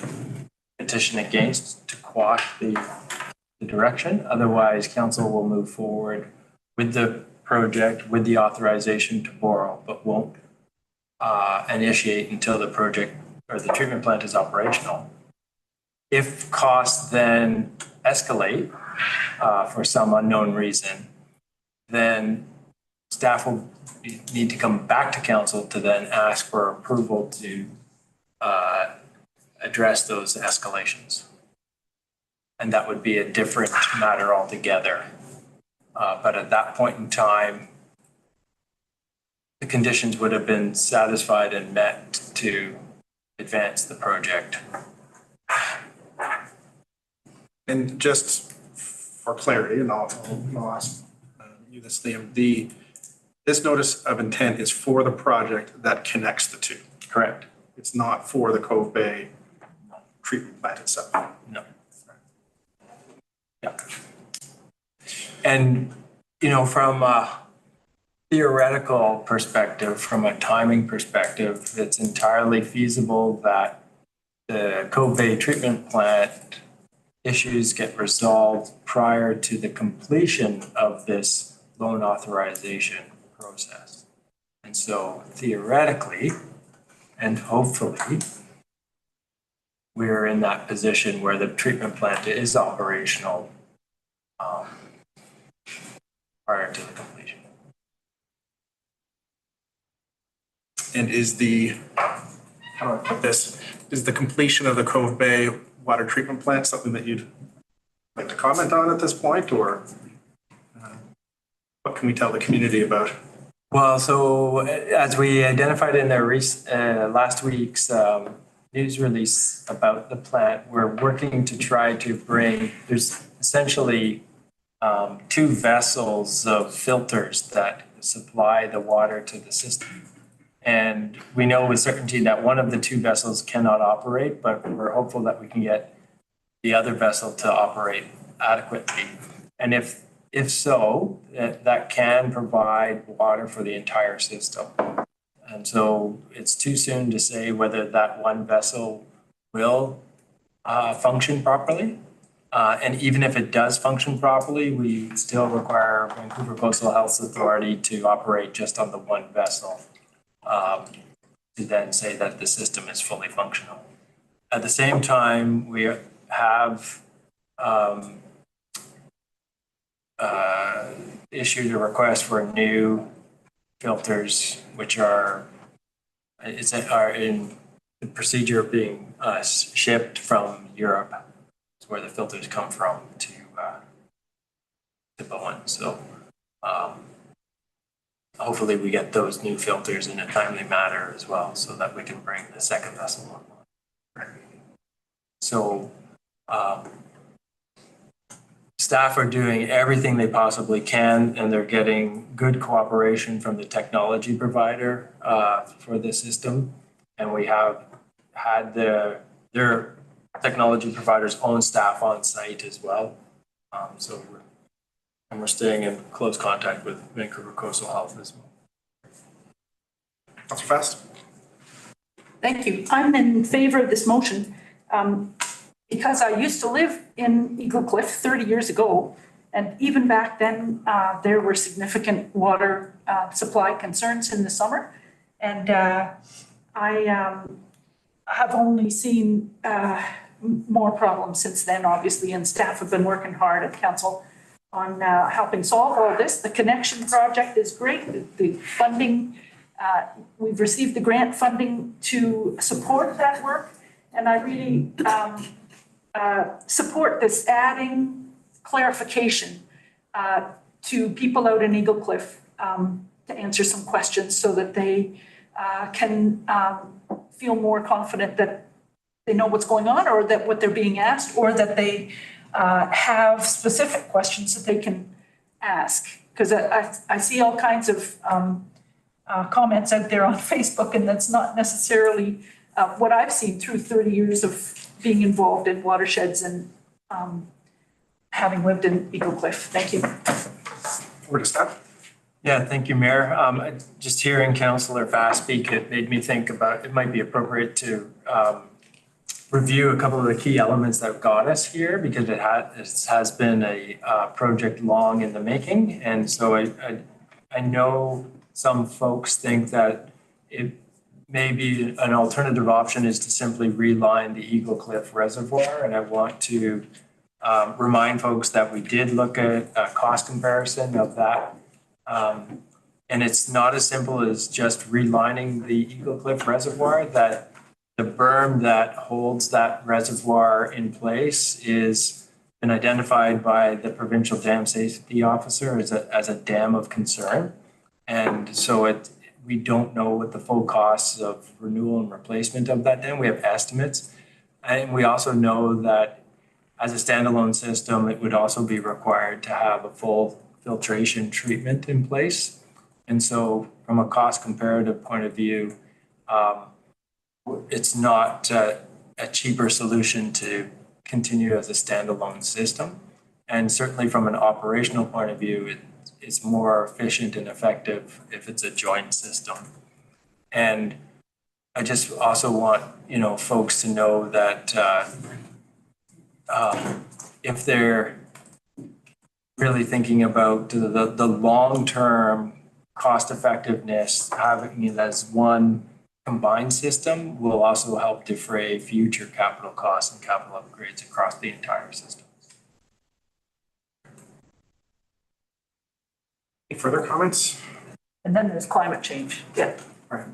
petition against to quash the direction. Otherwise, council will move forward with the project with the authorization to borrow, but won't initiate until the project or the treatment plant is operational. If costs then escalate for some unknown reason, then staff will need to come back to council to then ask for approval to address those escalations. And that would be a different matter altogether. But at that point in time, the conditions would have been satisfied and met to advance the project.
And just for clarity, and I'll ask you this, Liam, this notice of intent is for the project that connects the two.
Correct.
It's not for the Cove Bay treatment plant itself.
No. Yeah. And, from a theoretical perspective, from a timing perspective, it's entirely feasible that the Cove Bay treatment plant issues get resolved prior to the completion of this loan authorization process. And so theoretically, and hopefully, we're in that position where the treatment plant is operational prior to the completion.
And is how do I put this? Is the completion of the Cove Bay water treatment plant something that you'd like to comment on at this point, or what can we tell the community about?
Well, so as we identified in the last week's news release about the plant, we're working to try to bring, there's essentially 2 vessels of filters that supply the water to the system. And we know with certainty that one of the 2 vessels cannot operate, but we're hopeful that we can get the other vessel to operate adequately. And if so, that can provide water for the entire system. And so it's too soon to say whether that one vessel will function properly. And even if it does function properly, we still require Vancouver Coastal Health Authority to operate just on the one vessel to then say that the system is fully functional. At the same time, we have issued a request for new filters, which are in the procedure of being shipped from Europe. It's where the filters come from to Bowen. So hopefully we get those new filters in a timely manner as well, so that we can bring the second vessel online. So, staff are doing everything they possibly can, and they're getting good cooperation from the technology provider for the system. And we have had their technology provider's own staff on site as well. So we're staying in close contact with Vancouver Coastal Health as well.
Councilor Fast?
Thank you. I'm in favor of this motion because I used to live in Eagle Cliff 30 years ago. And even back then, there were significant water supply concerns in the summer. And I have only seen more problems since then, obviously, and staff have been working hard at council on helping solve all this. The connection project is great. The funding, we've received the grant funding to support that work. And I really support this adding clarification to people out in Eagle Cliff to answer some questions so that they can feel more confident that they know what's going on, or that what they're being asked, or that they have specific questions that they can ask. Because I see all kinds of comments out there on Facebook, and that's not necessarily what I've seen through 30 years of being involved in watersheds and having lived in Eagle Cliff. Thank you.
Over to staff.
Yeah, thank you, Mayor. Just hearing Councillor Fast speak, it made me think about it might be appropriate to review a couple of the key elements that got us here, because it has been a project long in the making. And so I know some folks think that it maybe an alternative option is to simply reline the Eagle Cliff Reservoir. And I want to remind folks that we did look at a cost comparison of that. And it's not as simple as just relining the Eagle Cliff Reservoir. That the berm that holds that reservoir in place is been identified by the provincial dam safety officer as a dam of concern. And so we don't know what the full costs of renewal and replacement of that dam. We have estimates. And we also know that as a standalone system, it would also be required to have a full filtration treatment in place. And so from a cost comparative point of view, it's not a cheaper solution to continue as a standalone system. And certainly from an operational point of view, it's more efficient and effective if it's a joint system. And I just also want, folks to know that if they're really thinking about the long-term cost effectiveness, having it as one combined system will also help defray future capital costs and capital upgrades across the entire system.
Any further comments?
And then there's climate change. Yeah.
Right.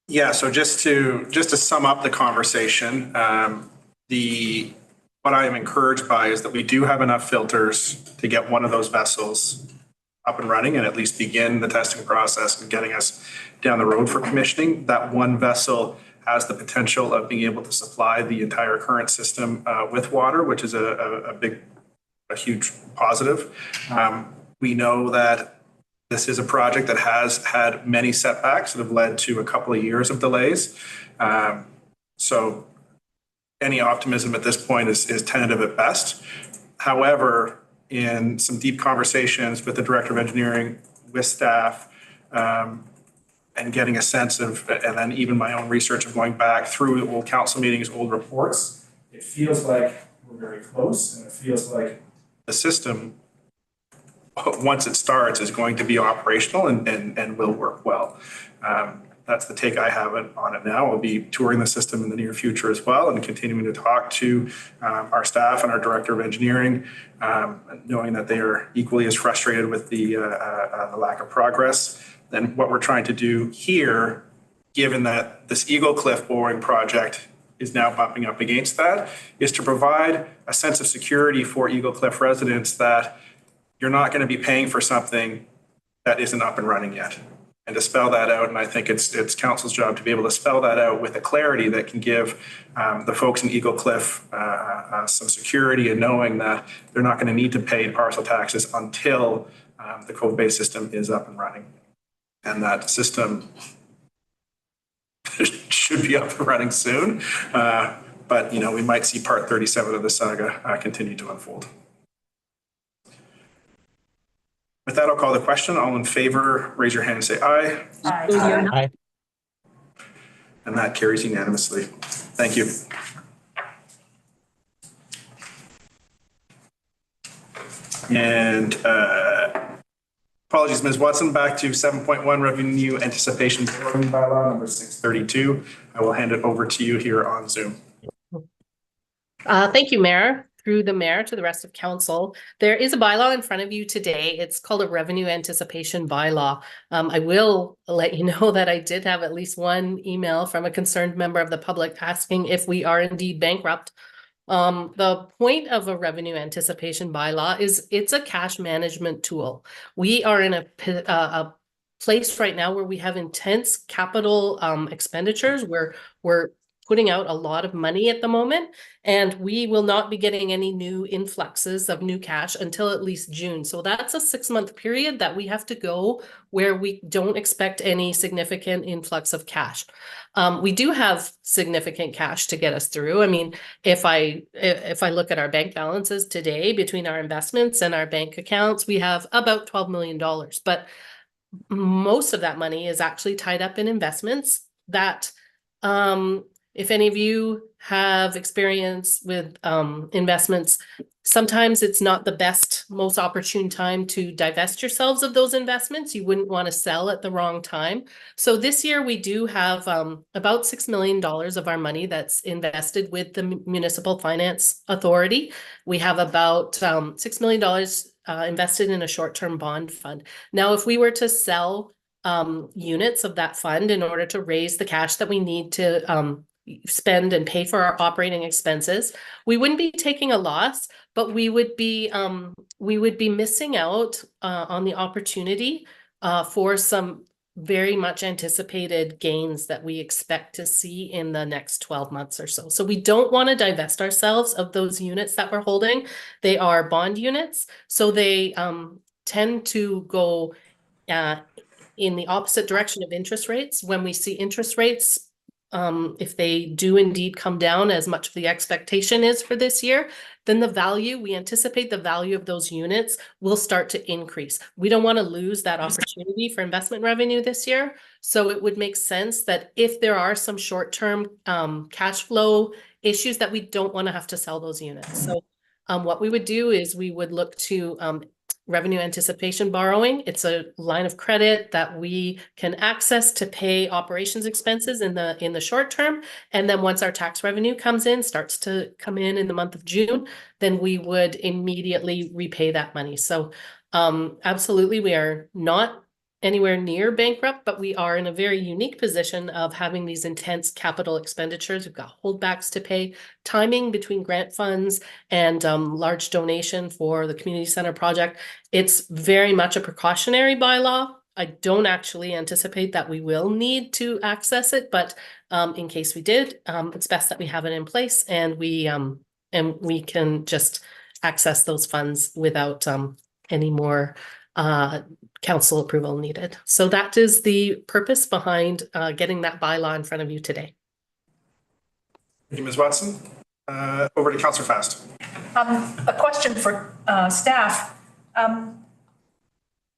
Yeah, so just to sum up the conversation, what I am encouraged by is that we do have enough filters to get one of those vessels up and running and at least begin the testing process and getting us down the road for commissioning. That one vessel has the potential of being able to supply the entire current system with water, which is a huge positive. We know that this is a project that has had many setbacks that have led to a couple of years of delays. So any optimism at this point is tentative at best. However, in some deep conversations with the Director of Engineering, with staff, and getting a sense of, and then even my own research of going back through old council meetings, old reports, it feels like we're very close, and it feels like the system, once it starts, is going to be operational and will work well. That's the take I have on it now. I'll be touring the system in the near future as well and continuing to talk to our staff and our Director of Engineering, knowing that they are equally as frustrated with the lack of progress. Then what we're trying to do here, given that this Eagle Cliff boring project is now bumping up against that, is to provide a sense of security for Eagle Cliff residents that you're not going to be paying for something that isn't up and running yet. And to spell that out, and I think it's council's job to be able to spell that out with a clarity that can give the folks in Eagle Cliff some security and knowing that they're not going to need to pay parcel taxes until the Cove Bay system is up and running. And that system should be up and running soon. But, you know, we might see part 37 of the saga continue to unfold. With that, I'll call the question. All in favor, raise your hand and say aye.
Aye.
Aye.
And that carries unanimously. Thank you. And apologies, Ms. Watson, back to 7.1 revenue anticipation borrowing bylaw number 632. I will hand it over to you here on Zoom.
Thank you, Mayor. Through the mayor to the rest of council, there is a bylaw in front of you today. It's called a revenue anticipation bylaw. I will let you know that I did have at least one email from a concerned member of the public asking if we are indeed bankrupt. The point of a revenue anticipation bylaw is it's a cash management tool. We are in a place right now where we have intense capital expenditures where we're putting out a lot of money at the moment, and we will not be getting any new influxes of new cash until at least June. So that's a 6-month period that we have to go where we don't expect any significant influx of cash. We do have significant cash to get us through. I mean, if I look at our bank balances today between our investments and our bank accounts, we have about $12 million, but most of that money is actually tied up in investments that, if any of you have experience with investments, sometimes it's not the best, most opportune time to divest yourselves of those investments. You wouldn't want to sell at the wrong time. So this year we do have about $6 million of our money that's invested with the Municipal Finance Authority. We have about $6 million invested in a short-term bond fund. Now, if we were to sell units of that fund in order to raise the cash that we need to spend and pay for our operating expenses, we wouldn't be taking a loss, but we would be missing out on the opportunity for some very much anticipated gains that we expect to see in the next 12 months or so. So we don't want to divest ourselves of those units that we're holding. They are bond units, so they tend to go in the opposite direction of interest rates. When we see interest rates, if they do indeed come down as much of the expectation is for this year, then we anticipate the value of those units will start to increase. We don't want to lose that opportunity for investment revenue this year. So it would make sense that if there are some short-term cash flow issues, that we don't want to have to sell those units. So what we would do is we would look to revenue anticipation borrowing. It's a line of credit that we can access to pay operations expenses in the short term. And then once our tax revenue starts to come in the month of June, then we would immediately repay that money. So absolutely, we are not anywhere near bankrupt, but we are in a very unique position of having these intense capital expenditures. We've got holdbacks to pay, timing between grant funds and large donation for the community center project. It's very much a precautionary bylaw. I don't actually anticipate that we will need to access it, but in case we did, it's best that we have it in place and we can just access those funds without any more council approval needed. So that is the purpose behind getting that bylaw in front of you today.
Thank you, Ms. Watson. Over to Councillor Fast.
A question for staff.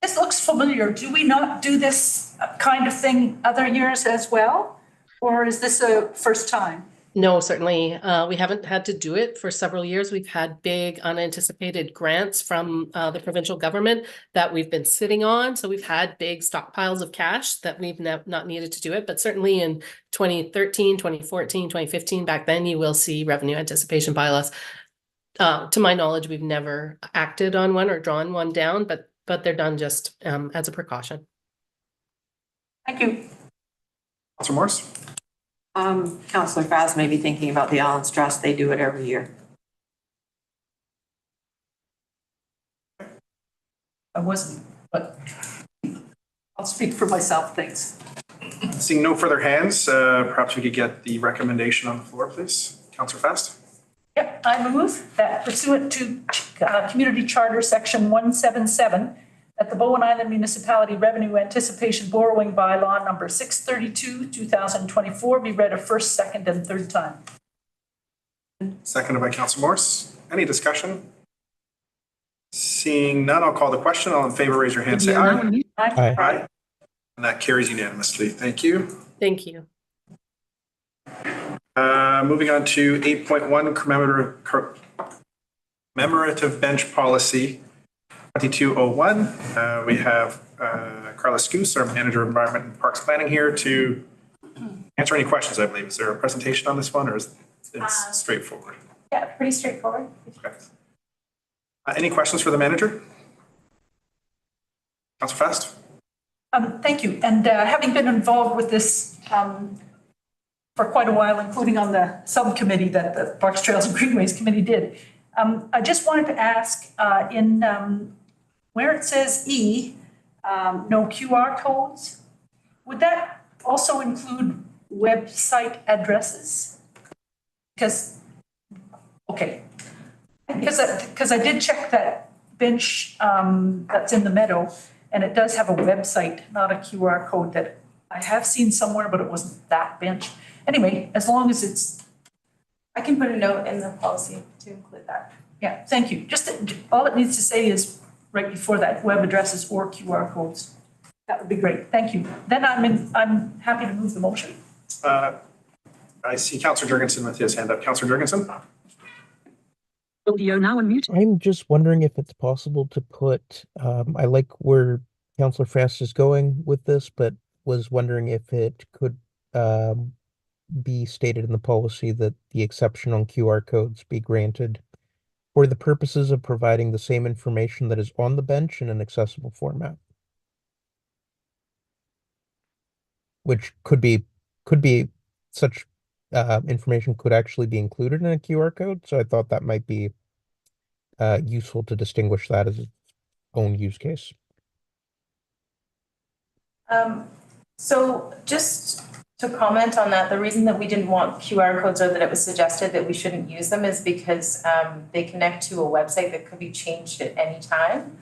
This looks familiar. Do we not do this kind of thing other years as well? Or is this a first time?
No, certainly. We haven't had to do it for several years. We've had big unanticipated grants from the provincial government that we've been sitting on. So we've had big stockpiles of cash that we've not needed to do it. But certainly in 2013, 2014, 2015, back then, you will see revenue anticipation bylaws. To my knowledge, we've never acted on one or drawn one down, but they're done just as a precaution.
Thank you.
Councillor Morris.
Councillor Faz may be thinking about the Allen's Trust. They do it every year.
I wasn't, but I'll speak for myself, thanks.
Seeing no further hands, perhaps we could get the recommendation on the floor, please. Councillor Fast.
Yep, I move that pursuant to Community Charter Section 177, that the Bowen Island Municipality Revenue Anticipation Borrowing Bylaw number 632, 2024 be read a first, second, and third time.
Seconded by Councillor Morse. Any discussion? Seeing none, I'll call the question. All in favor, raise your hand, say
Audio now
aye.
on mute.
Aye.
Aye. And that carries unanimously. Thank you.
Thank you.
Moving on to 8.1 commemorative bench policy 2201. We have Carla Scoos, our manager of environment and parks planning, here to answer any questions, I believe. Is there a presentation on this one, or is it straightforward?
Yeah, pretty straightforward.
Okay. Any questions for the manager? Councillor Fast?
Thank you. And having been involved with this for quite a while, including on the subcommittee that the Parks, Trails and Greenways Committee did, I just wanted to ask in where it says E, no QR codes, would that also include website addresses? Because, okay, because I did check that bench that's in the meadow, and it does have a website, not a QR code that I have seen somewhere, but it wasn't that bench. Anyway, as long as it's,
I can put a note in the policy to include that.
yeah, thank you. Just all it needs to say is right before that, web addresses or QR codes. That would be great. Thank you. Then I'm happy to move the motion.
I see Councillor Jurgensen with his hand up. Councillor Jurgensen?
Audio now on mute.
I'm just wondering if it's possible to put, I like where Councillor Fast is going with this, but was wondering if it could be stated in the policy that the exception on QR codes be granted for the purposes of providing the same information that is on the bench in an accessible format. Which could be such information could actually be included in a QR code. So I thought that might be useful to distinguish that as its own use case.
So just to comment on that, the reason that we didn't want QR codes or that it was suggested that we shouldn't use them is because they connect to a website that could be changed at any time,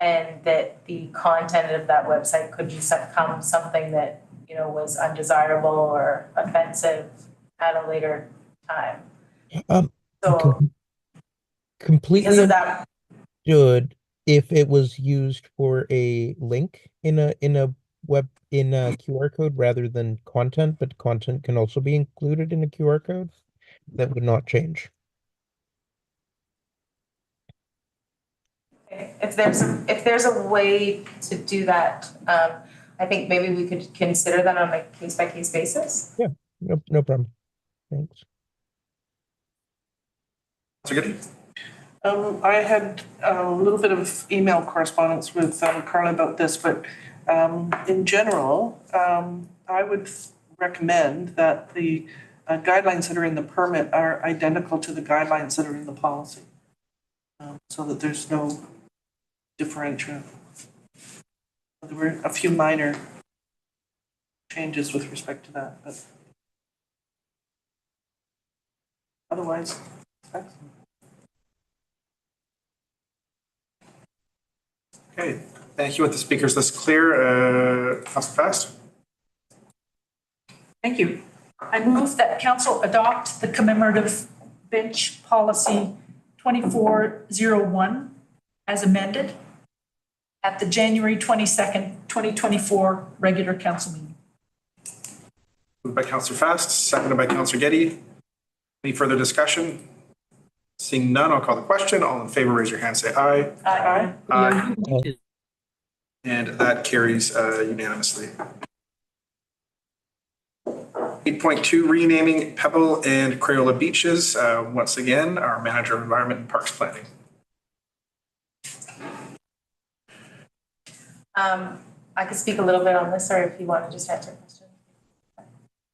and that the content of that website could become something that, you know, was undesirable or offensive at a later time. So
Completely
because of that,
understood if it was used for a link in a QR code rather than content, but content can also be included in a QR code. That would not change.
if there's a way to do that, I think maybe we could consider that on a case by case basis.
Yeah, no problem. Thanks.
Councillor Goody?
I had a little bit of email correspondence with Carla about this, but in general, I would recommend that the guidelines that are in the permit are identical to the guidelines that are in the policy, so that there's no differential. There were a few minor changes with respect to that, but otherwise, excellent.
Okay, thank you. With the speakers list clear, Councillor Fast?
Thank you. I move that council adopt the commemorative bench policy 2401 as amended at the January 22nd, 2024 regular council meeting.
Moved by Councillor Fast, seconded by Councillor Getty. Any further discussion? Seeing none, I'll call the question. All in favor, raise your hand, say aye.
Aye.
Aye. And that carries unanimously. 8.2, renaming Pebble and Crayola beaches. Once again, our manager of environment and parks planning.
I could speak a little bit on this, or if you want to just answer a question.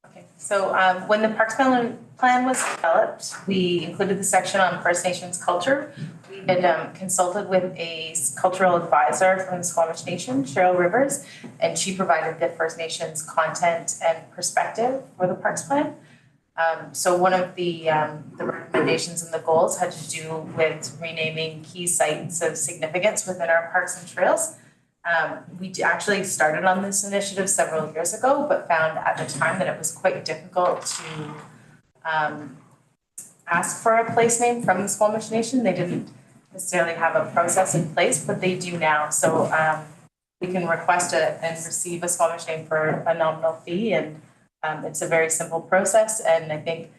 Okay, So when the Parks plan was developed, we included the section on First Nations culture. We had consulted with a cultural advisor from the Squamish Nation, Cheryl Rivers, and she provided the First Nations content and perspective for the Parks plan. So one of the recommendations and the goals had to do with renaming key sites of significance within our parks and trails. We actually started on this initiative several years ago, but found at the time that it was quite difficult to ask for a place name from the Squamish Nation. They didn't necessarily have a process in place, but they do now. So we can request and receive a Squamish name for a nominal fee, and it's a very simple process. And I think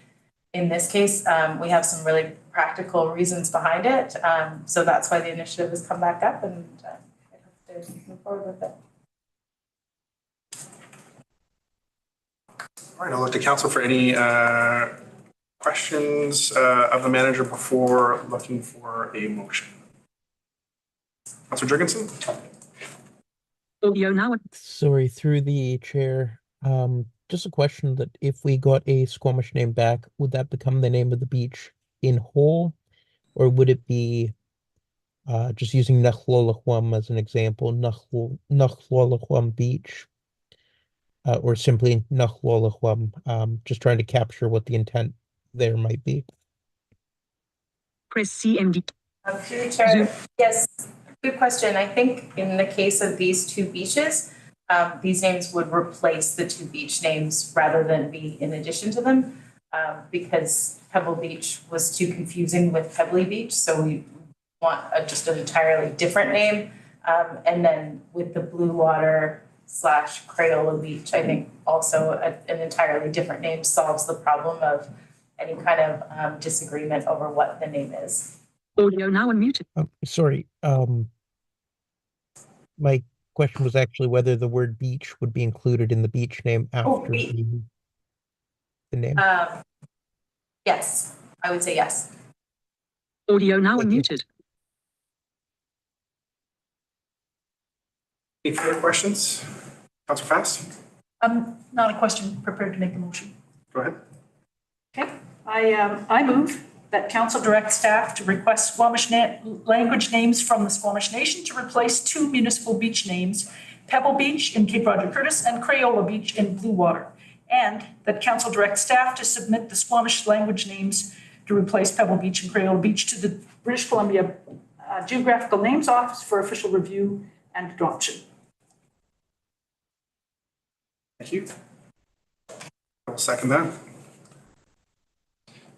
in this case, we have some really practical reasons behind it. So that's why the initiative has come back up, and I hope to move forward with it.
All right, I'll look to council for any questions of the manager before looking for a motion. Councilor Jurgensen?
Audio now.
Sorry, through the chair. Just a question that if we got a Squamish name back, would that become the name of the beach in whole? Or would it be just using Nachlolachwam as an example, Nachlolachwam Beach? Or simply Nachlolachwam, just trying to capture what the intent there might be.
Press CMD.
Through the chair, yes, good question. I think in the case of these two beaches, these names would replace the two beach names rather than be in addition to them, because Pebble Beach was too confusing with Pebbly Beach, so we want just an entirely different name. And then with the Blue Water / Crayola Beach, I think also an entirely different name solves the problem of any kind of disagreement over what the name is.
Audio now unmuted.
Sorry, my question was actually whether the word beach would be included in the beach name after the name.
Yes, I would say yes.
Audio now unmuted.
Any further questions? Councilor Fast?
Not a question, prepared to make a motion.
Go ahead.
Okay, I move that council direct staff to request Squamish language names from the Squamish Nation to replace two municipal beach names, Pebble Beach in Cape Roger Curtis and Crayola Beach in Blue Water. And that council direct staff to submit the Squamish language names to replace Pebble Beach and Crayola Beach to the British Columbia Geographical Names Office for official review and adoption.
Thank you. I'll second that.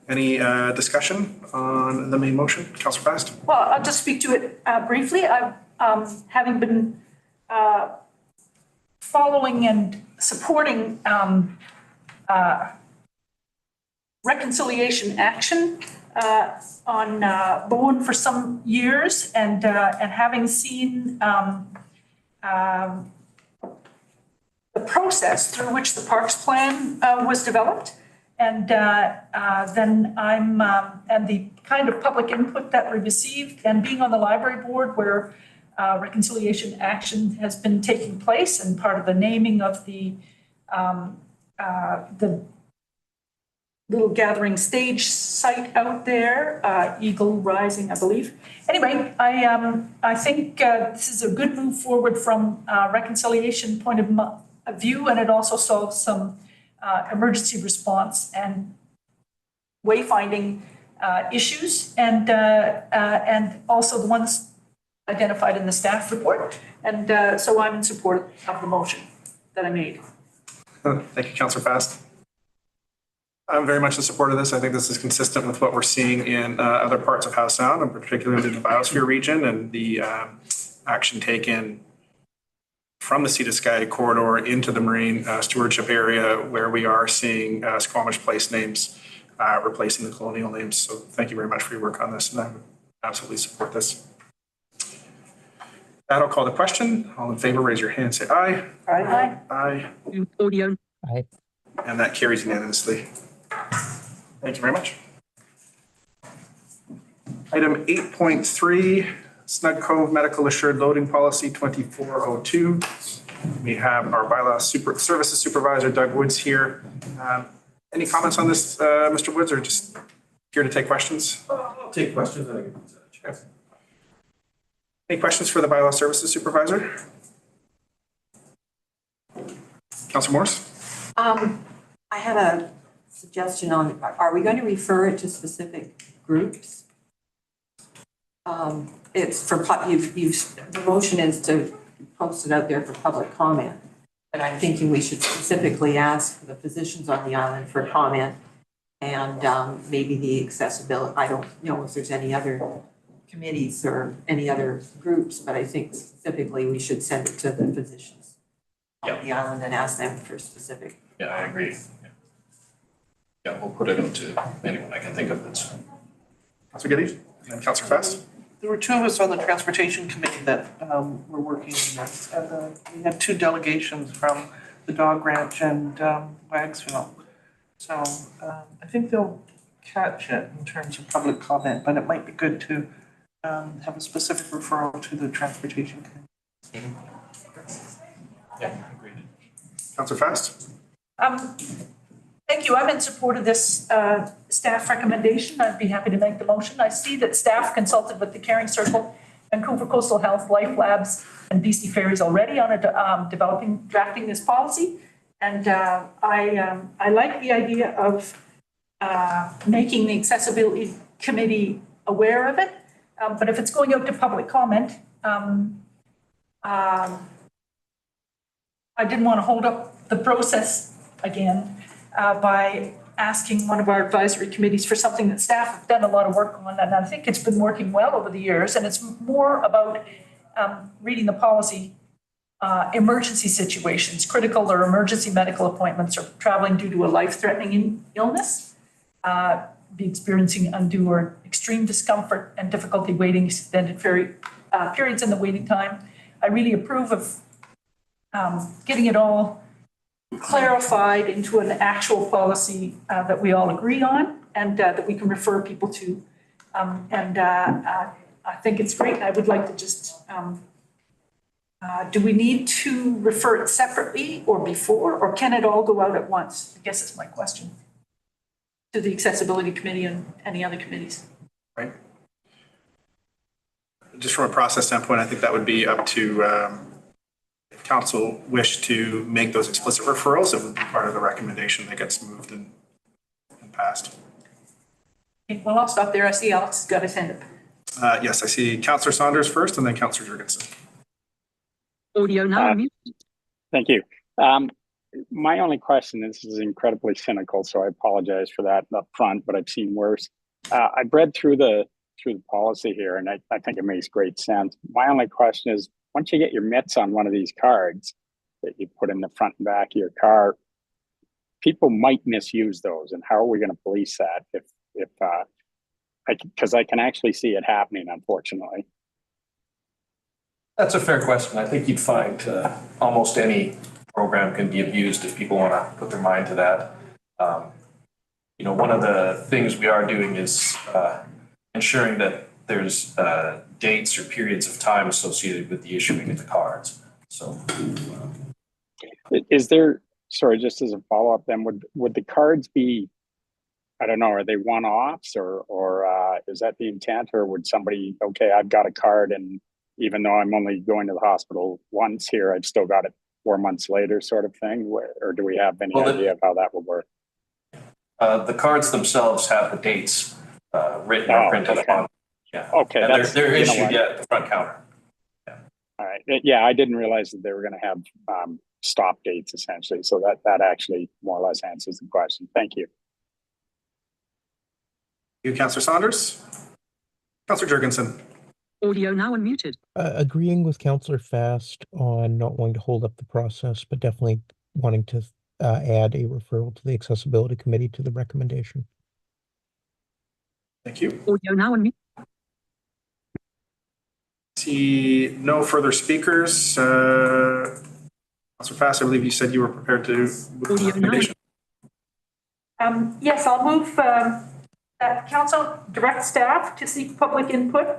Any discussion on the main motion? Councilor Fast?
Well, I'll just speak to it briefly. I've having been following and supporting reconciliation action on Bowen for some years, and having seen the process through which the Parks Plan was developed. And then and the kind of public input that we received, and being on the library board where reconciliation action has been taking place, and part of the naming of the little gathering stage site out there, Eagle Rising, I believe. Anyway, I think this is a good move forward from reconciliation point of view, and it also solves some emergency response and wayfinding issues, and also the ones identified in the staff report. And so I'm in support of the motion that I made.
Thank you, Councilor Fast. I'm very much in support of this. I think this is consistent with what we're seeing in other parts of Howe Sound, and particularly the biosphere region, and the action taken from the Sea to Sky corridor into the marine stewardship area, where we are seeing Squamish place names replacing the colonial names. So thank you very much for your work on this, and I would absolutely support this. That'll call the question. All in favor, raise your hand, say aye.
Aye.
Aye.
Audio.
Aye.
And that carries unanimously. Thank you very much. Item 8.3, Snug Cove Medical Assured Loading Policy 2402. We have our bylaw services supervisor, Doug Woods, here. Any comments on this, Mr. Woods, or just here to take questions?
I'll take questions.
Any questions for the bylaw services supervisor? Councilor Morris?
I had a suggestion on, are we going to refer it to specific groups? It's for, the motion is to post it out there for public comment. But I'm thinking we should specifically ask the physicians on the island for comment and maybe the accessibility. I don't know if there's any other committees or any other groups, but I think specifically we should send it to the physicians on the island and ask them for specific.
Yeah, I agree. Yeah, we'll put it up to anyone I can think of that's.
Councilor Geddes and Councilor Fast.
There were two of us on the transportation committee that were working on this. And we had two delegations from the Dog Ranch and Wagsville. So I think they'll catch it in terms of public comment, but it might be good to have a specific referral to the transportation committee.
Yeah, agreed.
Councilor Fast.
Thank you. I'm in support of this staff recommendation. I'd be happy to make the motion. I see that staff consulted with the Caring Circle, Vancouver Coastal Health, Life Labs, and BC Ferries already on drafting this policy. And I like the idea of making the accessibility committee aware of it. But if it's going out to public comment, I didn't want to hold up the process again by asking one of our advisory committees for something that staff have done a lot of work on. And I think it's been working well over the years. And it's more about reading the policy, emergency situations, critical or emergency medical appointments, or traveling due to a life-threatening illness, be experiencing undue or extreme discomfort and difficulty waiting extended periods in the waiting time. I really approve of getting it all clarified into an actual policy that we all agree on and that we can refer people to. I think it's great. I would like to just, do we need to refer it separately or before, or can it all go out at once? I guess that's my question to the Accessibility Committee and any other committees.
Right. Just from a process standpoint, I think that would be up to if council wish to make those explicit referrals, it would be part of the recommendation that gets moved and passed.
Okay, well, I'll stop there. I see Alex has got his hand up.
Yes, I see Councillor Saunders first and then Councillor Jurgensen.
Audio now unmuted.
Thank you. My only question, this is incredibly cynical, so I apologize for that up front, but I've seen worse. I've read through the policy here, and I think it makes great sense. My only question is, once you get your mitts on one of these cards that you put in the front and back of your car, people might misuse those, and how are we going to police that? Because I can actually see it happening, unfortunately.
That's a fair question. I think you'd find almost any program can be abused if people want to put their mind to that. One of the things we are doing is ensuring that there's dates or periods of time associated with the issuing of the cards. So,
is there? Sorry, just as a follow-up, then would the cards be? I don't know. Are they one-offs, or is that the intent, or would somebody? Okay, I've got a card, and even though I'm only going to the hospital once here, I've still got it 4 months later, sort of thing. Or do we have any idea of how that would work?
The cards themselves have the dates written or printed upon. Yeah. Okay. And they're issued at the front counter. Yeah.
All right. Yeah, I didn't realize that they were going to have stop dates essentially. So that actually more or less answers the question. Thank you.
You, Councillor Saunders. Councillor Jurgensen.
Audio now unmuted.
Agreeing with Councillor Fast on not wanting to hold up the process, but definitely wanting to add a referral to the Accessibility Committee to the recommendation.
Thank you.
Audio now unmuted.
See no further speakers. Councillor Fast, I believe you said you were prepared to move the recommendation.
Yes, I'll move that council direct staff to seek public input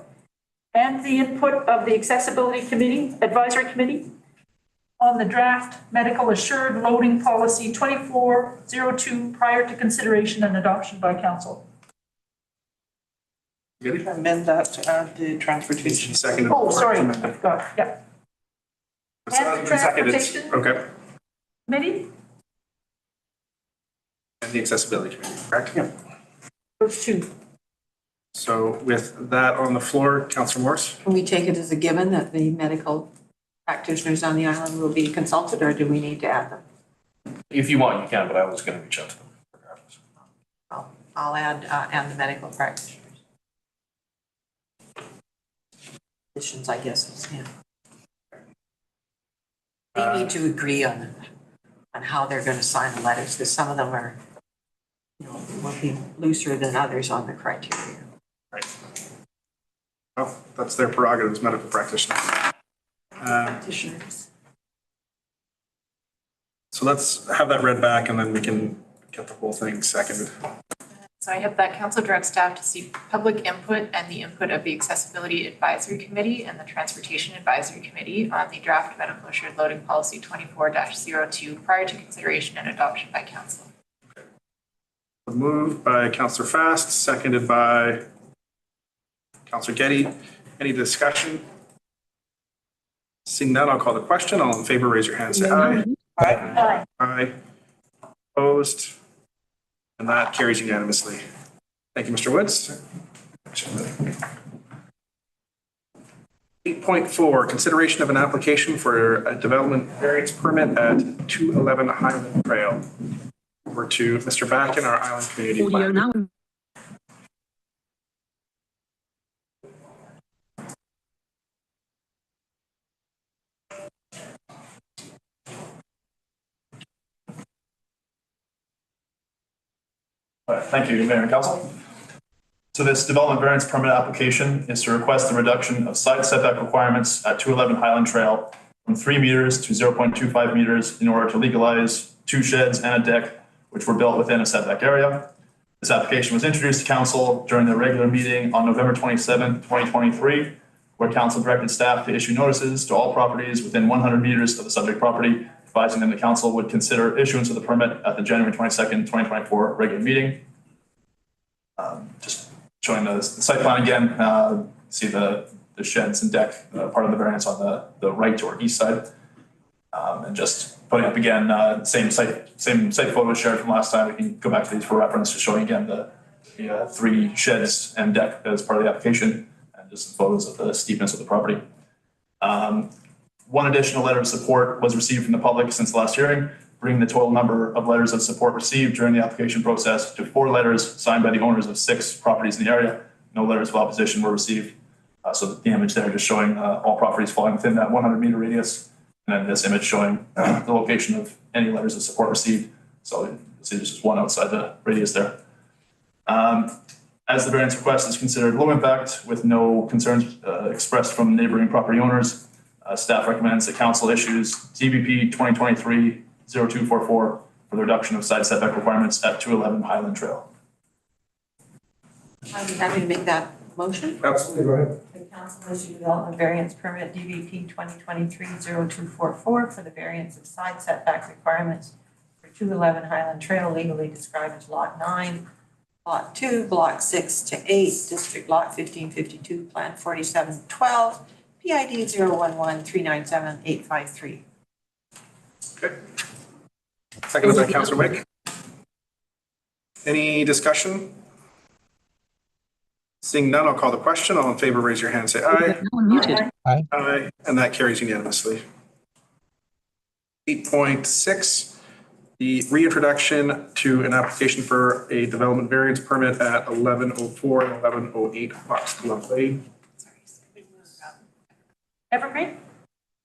and the input of the Accessibility Committee, Advisory Committee, on the draft medical assured loading policy 2402 prior to consideration and adoption by council.
Amend that to add the transportation.
Seconded.
Oh, sorry, I forgot, yeah. And the transportation
Okay,
committee,
and the accessibility committee, correct?
Yep. those two.
So with that on the floor, Councillor Morse?
Can we take it as a given that the medical practitioners on the island will be consulted, or do we need to add them?
If you want, you can, but I was gonna reach out to them regardless.
I'll add, and the medical practitioners. Positions, I guess, yeah. They need to agree on how they're gonna sign the letters, because some of them are, you know, will be looser than others on the criteria.
Right. Well, that's their prerogative as medical practitioners.
Practitioners.
So let's have that read back and then we can get the whole thing seconded.
So I have that council direct staff to seek public input and the input of the Accessibility Advisory Committee and the Transportation Advisory Committee on the draft medical assured loading policy 24-02 prior to consideration and adoption by council.
Moved by Councillor Fast, seconded by Councillor Getty. Any discussion? Seeing none, I'll call the question. All in favor, raise your hand, say aye.
Aye.
Aye. Opposed? And that carries unanimously. Thank you, Mr. Woods. 8.4, consideration of an application for a development variance permit at 211 Highland Trail. Over to Mr. Backen, our Island Community
Audio
Planner.
now.
All right, thank you, Mayor and Council. So this development variance permit application is to request the reduction of side setback requirements at 211 Highland Trail from 3 meters to 0.25 meters in order to legalize 2 sheds and a deck which were built within a setback area. This application was introduced to council during the regular meeting on November 27, 2023, where council directed staff to issue notices to all properties within 100 meters of the subject property, advising them the council would consider issuance of the permit at the January 22nd, 2024 regular meeting. Just showing the site plan again, see the sheds and deck, part of the variance on the right or east side. And just putting up again, same site photos shared from last time. We can go back to these for reference, just showing again the 3 sheds and deck as part of the application, and just some photos of the steepness of the property. One additional letter of support was received from the public since the last hearing, bringing the total number of letters of support received during the application process to 4 letters signed by the owners of 6 properties in the area. No letters of opposition were received. So the image there just showing all properties falling within that 100-meter radius. And then this image showing the location of any letters of support received. So you see there's just one outside the radius there. As the variance request is considered low impact with no concerns expressed from neighboring property owners, staff recommends that council issues DBP 2023-0244 for the reduction of side setback requirements at 211 Highland Trail.
Are you happy to make that motion?
Absolutely, go ahead.
The council issue development variance permit DBP 2023-0244 for the variance of side setback requirements for 211 Highland Trail, legally described as Lot 9, Lot 2, Block 6 to 8, District Lot 1552, Plan 4712, PID 011397853.
Okay. Seconded by Councillor Wick. Any discussion? Seeing none, I'll call the question. All in favor, raise your hand, say aye.
Aye.
Aye, and that carries unanimously. 8.6, the reintroduction to an application for a development variance permit at 1104 and 1108 Fox Glove Lane.
Evergreen?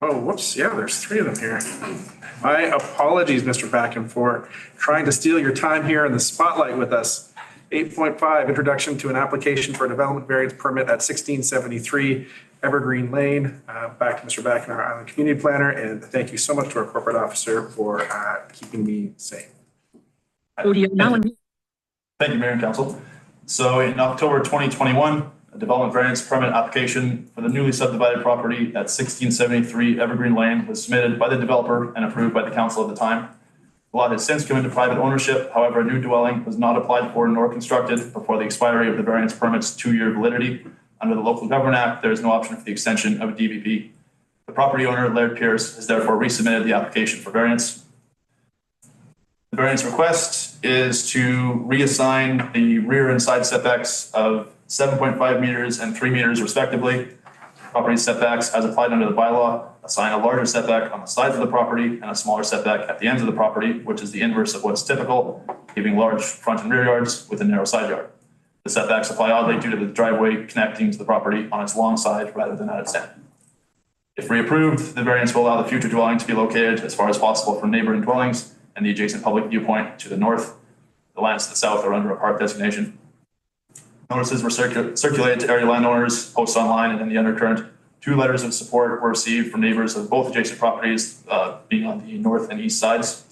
Oh, whoops, yeah, there's 3 of them here. My apologies, Mr. Backen, for trying to steal your time here in the spotlight with us. 8.5, introduction to an application for a development variance permit at 1673 Evergreen Lane. Back to Mr. Backen, our Island Community Planner, and thank you so much to our corporate officer for keeping me safe.
Audio now.
Thank you, Mayor and Council. So in October 2021, a development variance permit application for the newly subdivided property at 1673 Evergreen Lane was submitted by the developer and approved by the council at the time. The lot has since come into private ownership. However, a new dwelling was not applied for nor constructed before the expiry of the variance permit's 2-year validity. Under the Local Government Act, there is no option for the extension of a DVP. The property owner, Laird Pierce, has therefore resubmitted the application for variance. The variance request is to reassign the rear and side setbacks of 7.5 meters and 3 meters respectively. Property setbacks as applied under the bylaw assign a larger setback on the sides of the property and a smaller setback at the ends of the property, which is the inverse of what's typical, giving large front and rear yards with a narrow side yard. The setbacks apply oddly due to the driveway connecting to the property on its long side rather than at its end. If reapproved, the variance will allow the future dwelling to be located as far as possible from neighboring dwellings and the adjacent public viewpoint to the north. The lands to the south are under a park designation. Notices were circulated to area landowners, posted online, and in the undercurrent. 2 letters of support were received from neighbors of both adjacent properties, being on the north and east sides.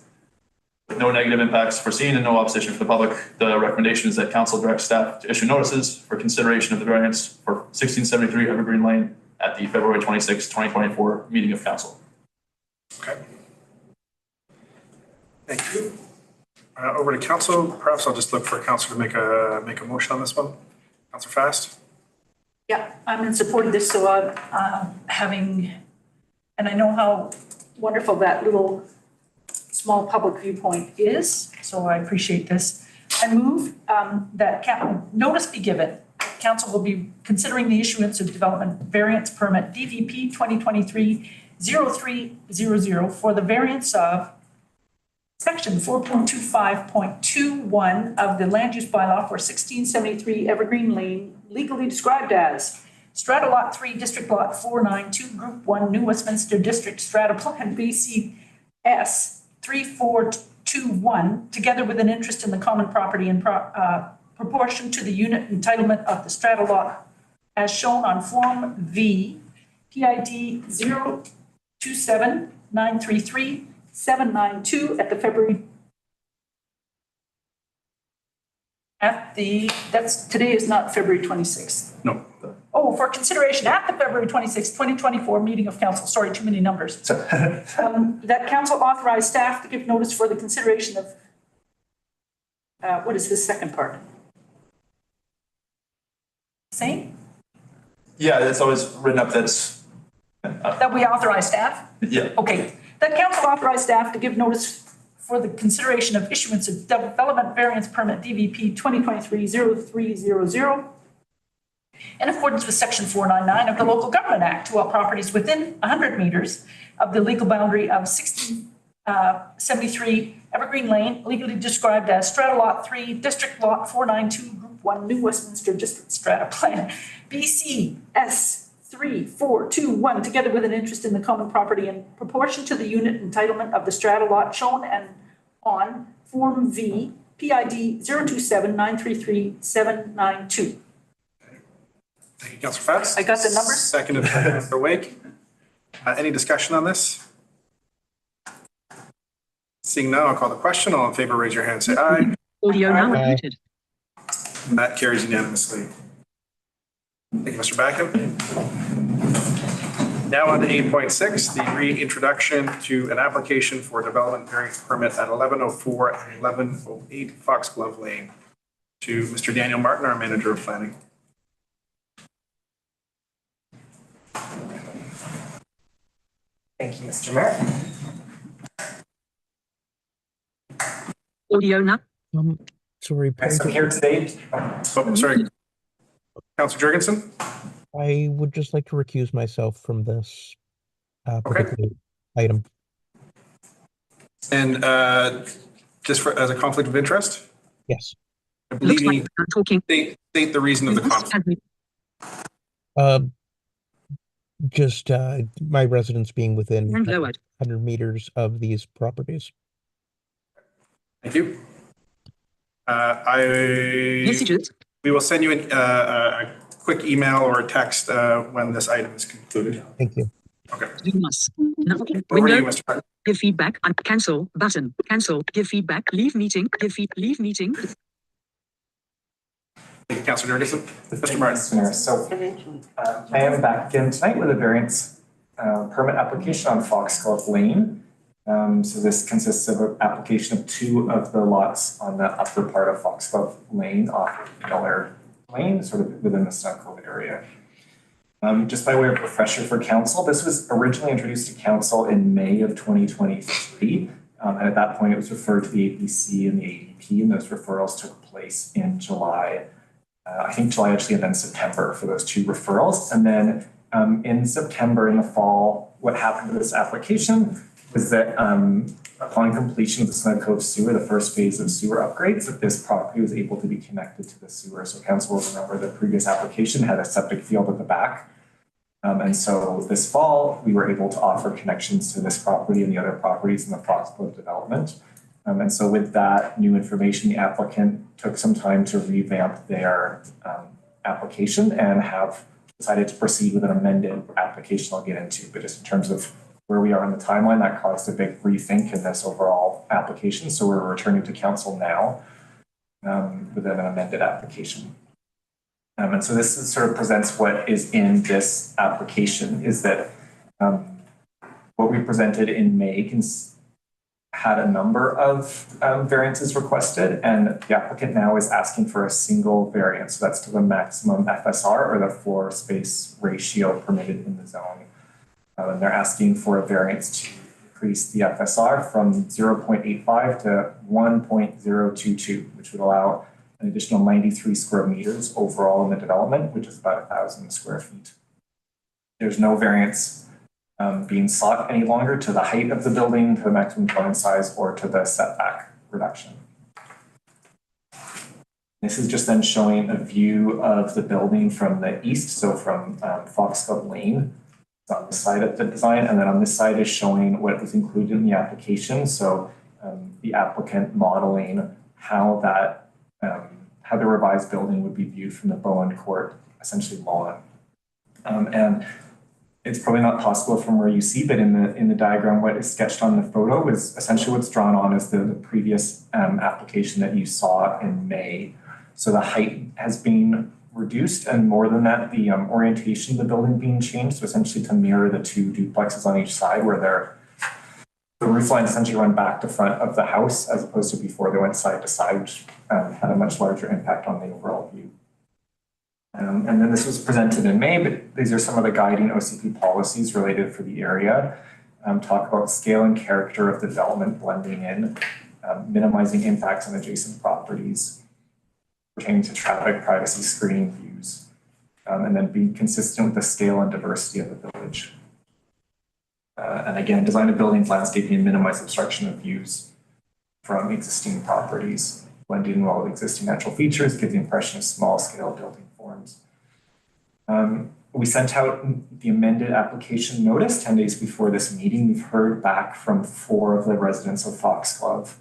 With no negative impacts foreseen and no opposition from the public, the recommendation is that council direct staff to issue notices for consideration of the variance for 1673 Evergreen Lane at the February 26, 2024 meeting of council.
Okay. Thank you. Over to council. Perhaps I'll just look for council to make a motion on this one. Councilor Fast.
Yeah, I'm in support of this, so having, and I know how wonderful that little small public viewpoint is, so I appreciate this. I move that notice be given. Council will be considering the issuance of development variance permit DVP 2023-0300 for the variance of Section 4.25.21 of the land use bylaw for 1673 Evergreen Lane, legally described as Strata Lot 3, District Lot 492, Group 1, New Westminster District, Strata Plan BCS 3421, together with an interest in the common property in proportion to the unit entitlement of the strata lot as shown on Form V, PID 027933-792 at the February, today is not February 26th.
No.
Oh, for consideration at the February 26th, 2024 meeting of council. Sorry, too many numbers. That council authorize staff to give notice for the consideration of, what is this second part? Same?
Yeah, it's always written up that's.
That we authorize staff?
Yeah.
Okay. That council authorize staff to give notice for the consideration of issuance of development variance permit DVP 2023-0300 in accordance with Section 499 of the Local Government Act to all properties within 100 meters of the legal boundary of 1673 Evergreen Lane, legally described as Strata Lot 3, District Lot 492, Group 1, New Westminster District Strata Plan, BCS 3421, together with an interest in the common property in proportion to the unit entitlement of the strata lot shown and on Form V, PID 027933-792.
Thank you, Councilor Fast.
I got the numbers.
Seconded by Councilor Wake. Any discussion on this? Seeing none, I'll call the question. All in favor, raise your hand, say aye.
Audio now unmuted.
And that carries unanimously. Thank you, Mr. Backham. Now on to 8.6, the reintroduction to an application for development variance permit at 1104 and 1108 Foxglove Lane. To Mr. Daniel Martin, our manager of planning.
Thank you, Mr. Mayor.
Audio now.
Sorry.
Yes, I'm here today.
Oh, sorry. Councilor Jurgensen?
I would just like to recuse myself from this
Okay.
particular item.
And just as a conflict of interest?
Yes.
I believe
Looks like
you
I'm talking.
state the reason of the conflict.
Just my residence being within
And lowered.
100 meters of these properties.
Thank you.
Messages.
We will send you a quick email or a text when this item is concluded.
Thank you.
Okay.
You must. Now,
Over to you,
window.
Mr. Martin.
Give feedback and cancel button. Cancel. Give feedback. Leave meeting. Leave meeting.
Thank you, Councilor Jurgensen. Mr. Martin.
So I am back again tonight with a variance permit application on Foxglove Lane. So this consists of an application of 2 of the lots on the upper part of Foxglove Lane off of Miller Lane, sort of within the Snuggcove area. Just by way of refresher for council, this was originally introduced to council in May of 2023. And at that point, it was referred to the APC and the ADP, and those referrals took place in July. I think July actually, and then September for those 2 referrals. And then in September, in the fall, what happened to this application was that upon completion of the Snuggcove sewer, the first phase of sewer upgrades, that this property was able to be connected to the sewer. So council will remember the previous application had a septic field at the back. And so this fall, we were able to offer connections to this property and the other properties in the Foxglove development. And so with that new information, the applicant took some time to revamp their application and have decided to proceed with an amended application I'll get into. But just in terms of where we are in the timeline, that caused a big rethink in this overall application. So we're returning to council now with an amended application. And so this is sort of presents what is in this application is that what we presented in May had a number of variances requested, and the applicant now is asking for a single variance. So that's to the maximum FSR or the floor space ratio permitted in the zone. And they're asking for a variance to increase the FSR from 0.85 to 1.022, which would allow an additional 93 square meters overall in the development, which is about 1,000 square feet. There's no variance being sought any longer to the height of the building, to the maximum dwelling size, or to the setback reduction. This is just then showing a view of the building from the east, so from Foxglove Lane. It's on the side of the design, and then on this side is showing what was included in the application. So the applicant modeling how that how the revised building would be viewed from the Bowen Court, essentially lawn. And it's probably not possible from where you see, but in the diagram, what is sketched on the photo is essentially what's drawn on as the previous application that you saw in May. So the height has been reduced, and more than that, the orientation of the building being changed, so essentially to mirror the 2 duplexes on each side where the roof line essentially run back to front of the house as opposed to before they went side to side, which had a much larger impact on the overall view. And then this was presented in May, but these are some of the guiding OCP policies related for the area. Talk about scale and character of the development blending in, minimizing impacts on adjacent properties, pertaining to traffic, privacy, screening views, and then being consistent with the scale and diversity of the village. And again, design of buildings, landscaping, and minimize obstruction of views from existing properties, blending well with existing natural features, give the impression of small scale building forms. We sent out the amended application notice 10 days before this meeting. We've heard back from 4 of the residents of Foxglove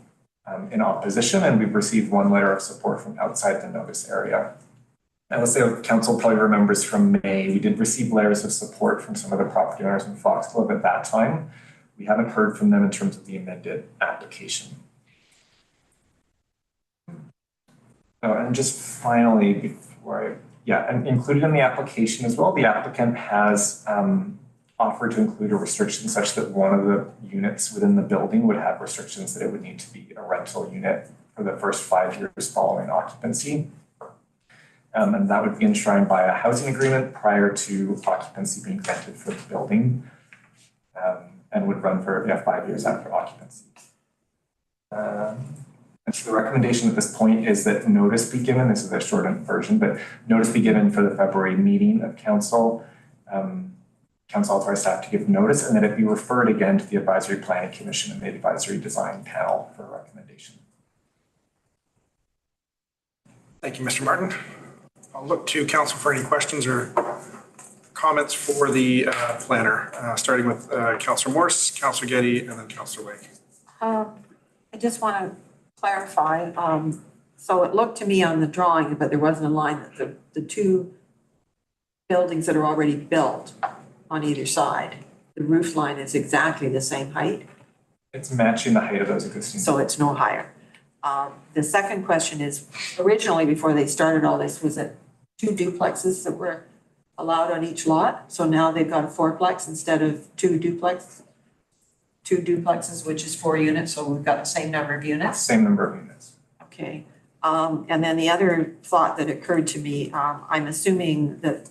in opposition, and we've received 1 letter of support from outside the notice area. And let's say council probably remembers from May, we did receive letters of support from some of the property owners in Foxglove at that time. We haven't heard from them in terms of the amended application. And just finally, before and included in the application as well, the applicant has offered to include a restriction such that one of the units within the building would have restrictions that it would need to be a rental unit for the first 5 years following occupancy. And that would be enshrined by a housing agreement prior to occupancy being granted for the building, and would run for 5 years after occupancy. And so the recommendation at this point is that notice be given. This is a shortened version, but notice be given for the February meeting of council. Council authorized staff to give notice, and that it be referred again to the Advisory Planning Commission and the Advisory Design Panel for a recommendation.
Thank you, Mr. Martin. I'll look to council for any questions or comments for the planner, starting with Councillor Morse, Councillor Getty, and then Councillor Lake.
I just want to clarify. So it looked to me on the drawing, but there wasn't a line that the 2 buildings that are already built on either side, the roof line is exactly the same height.
It's matching the height of those existing.
So it's no higher. The second question is, originally, before they started all this, was it 2 duplexes that were allowed on each lot? So now they've got a 4-plex instead of 2 duplexes, which is 4 units, so we've got the same number of units?
Same number of units.
Okay, and then the other thought that occurred to me, I'm assuming that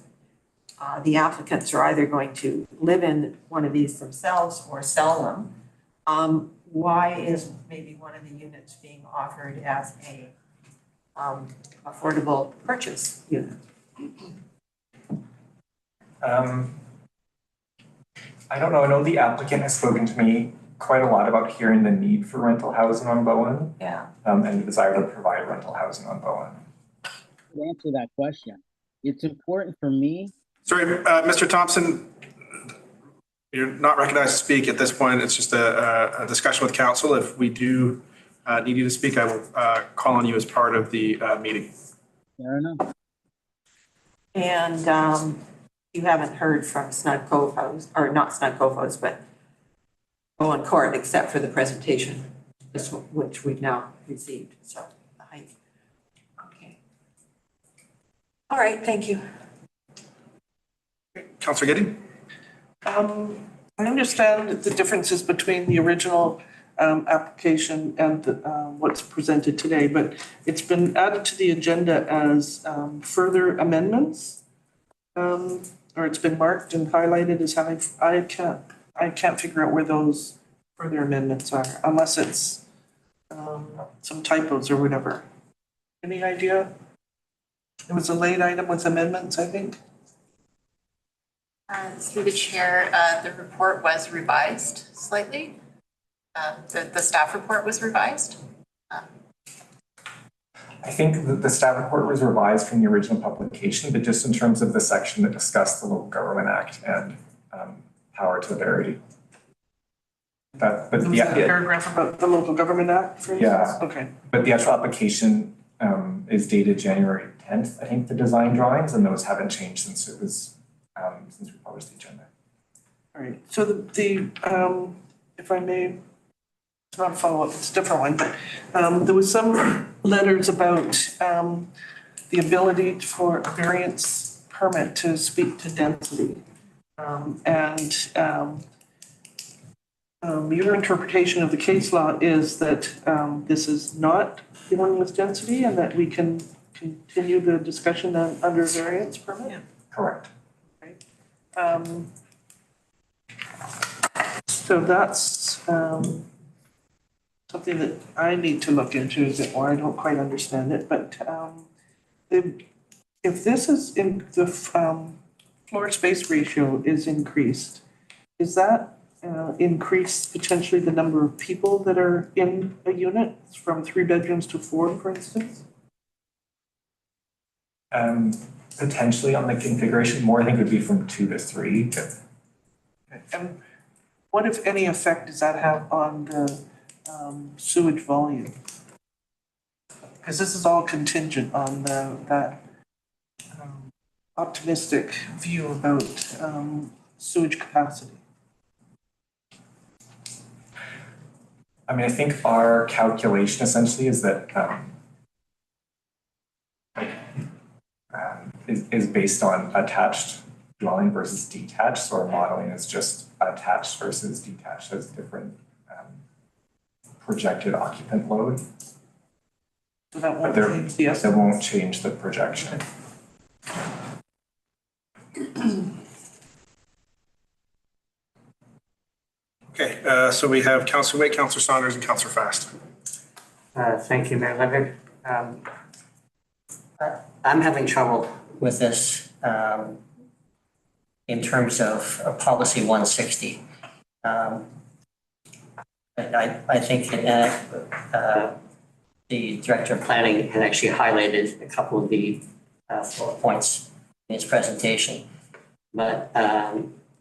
the applicants are either going to live in one of these themselves or sell them. Why is maybe one of the units being offered as a affordable purchase unit?
I don't know. I know the applicant has spoken to me quite a lot about hearing the need for rental housing on Bowen.
Yeah.
And the desire to provide rental housing on Bowen.
To answer that question, it's important for me.
Sorry, Mr. Thompson, you're not recognized to speak at this point. It's just a discussion with council. If we do need you to speak, I will call on you as part of the meeting.
Fair enough.
And you haven't heard from Snug Cove House, or not Snug Cove House, but Bowen Court, except for the presentation, which we've now received, so the height. Okay. All right, thank you.
Councillor Giddey?
I understand the differences between the original application and what's presented today, but it's been added to the agenda as further amendments. Or it's been marked and highlighted as having, I can't figure out where those further amendments are, unless it's some typos or whatever. Any idea? It was a late item with amendments, I think.
Through the chair, the report was revised slightly. The staff report was revised.
I think that the staff report was revised from the original publication, but just in terms of the section that discussed the Local Government Act and power to vary. But
Was
the
that a paragraph about the Local Government Act, for instance?
Yeah.
Okay.
But the actual application is dated January 10th, I think, the design drawings, and those haven't changed since it was since we published the agenda.
All right. So the if I may, it's not a follow-up, it's a different one, but there was some letters about the ability for a variance permit to speak to density. Your interpretation of the case law is that this is not dealing with density and that we can continue the discussion under variance permit?
Yeah.
Correct.
Okay. So that's something that I need to look into a bit more. I don't quite understand it, but if this is in the floor space ratio is increased, is that increase potentially the number of people that are in a unit from 3 bedrooms to 4, for instance?
Potentially on the configuration, more I think would be from 2 to 3.
And what, if any, effect does that have on the sewage volume? Because this is all contingent on that optimistic view about sewage capacity.
I mean, I think our calculation essentially is that is based on attached dwelling versus detached. So our modeling is just attached versus detached as different projected occupant load.
So that won't
But
change the
that won't change the projection.
Okay, so we have Councillor Wade, Councillor Saunders, and Councillor Fast.
Thank you, Mayor Levitt. I'm having trouble with this in terms of policy 160. I think the Director of Planning had actually highlighted a couple of the points in his presentation. But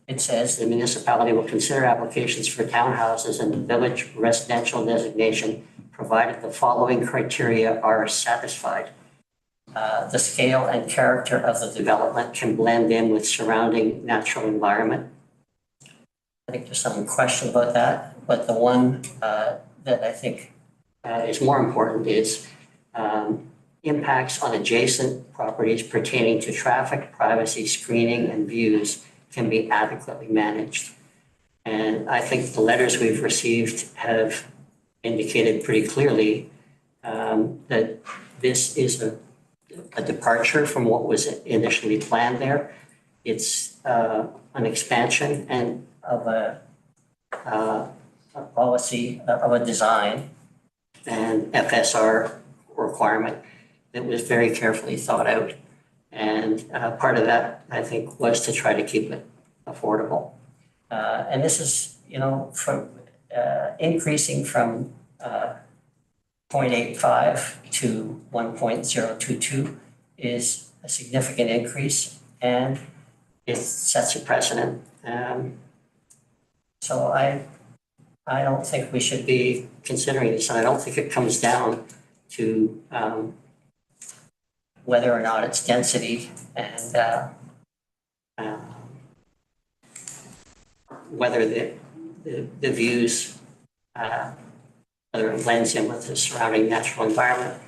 it says the municipality will consider applications for townhouses in the village residential designation, provided the following criteria are satisfied. The scale and character of the development can blend in with surrounding natural environment. I think there's some question about that, but the one that I think is more important is impacts on adjacent properties pertaining to traffic, privacy, screening, and views can be adequately managed. And I think the letters we've received have indicated pretty clearly that this is a departure from what was initially planned there. It's an expansion and of a policy of a design and FSR requirement that was very carefully thought out. And part of that, I think, was to try to keep it affordable. And this is, from increasing from 0.85 to 1.022 is a significant increase, and it sets a precedent. So I don't think we should be considering this, and I don't think it comes down to whether or not it's density and whether the views, whether it blends in with the surrounding natural environment.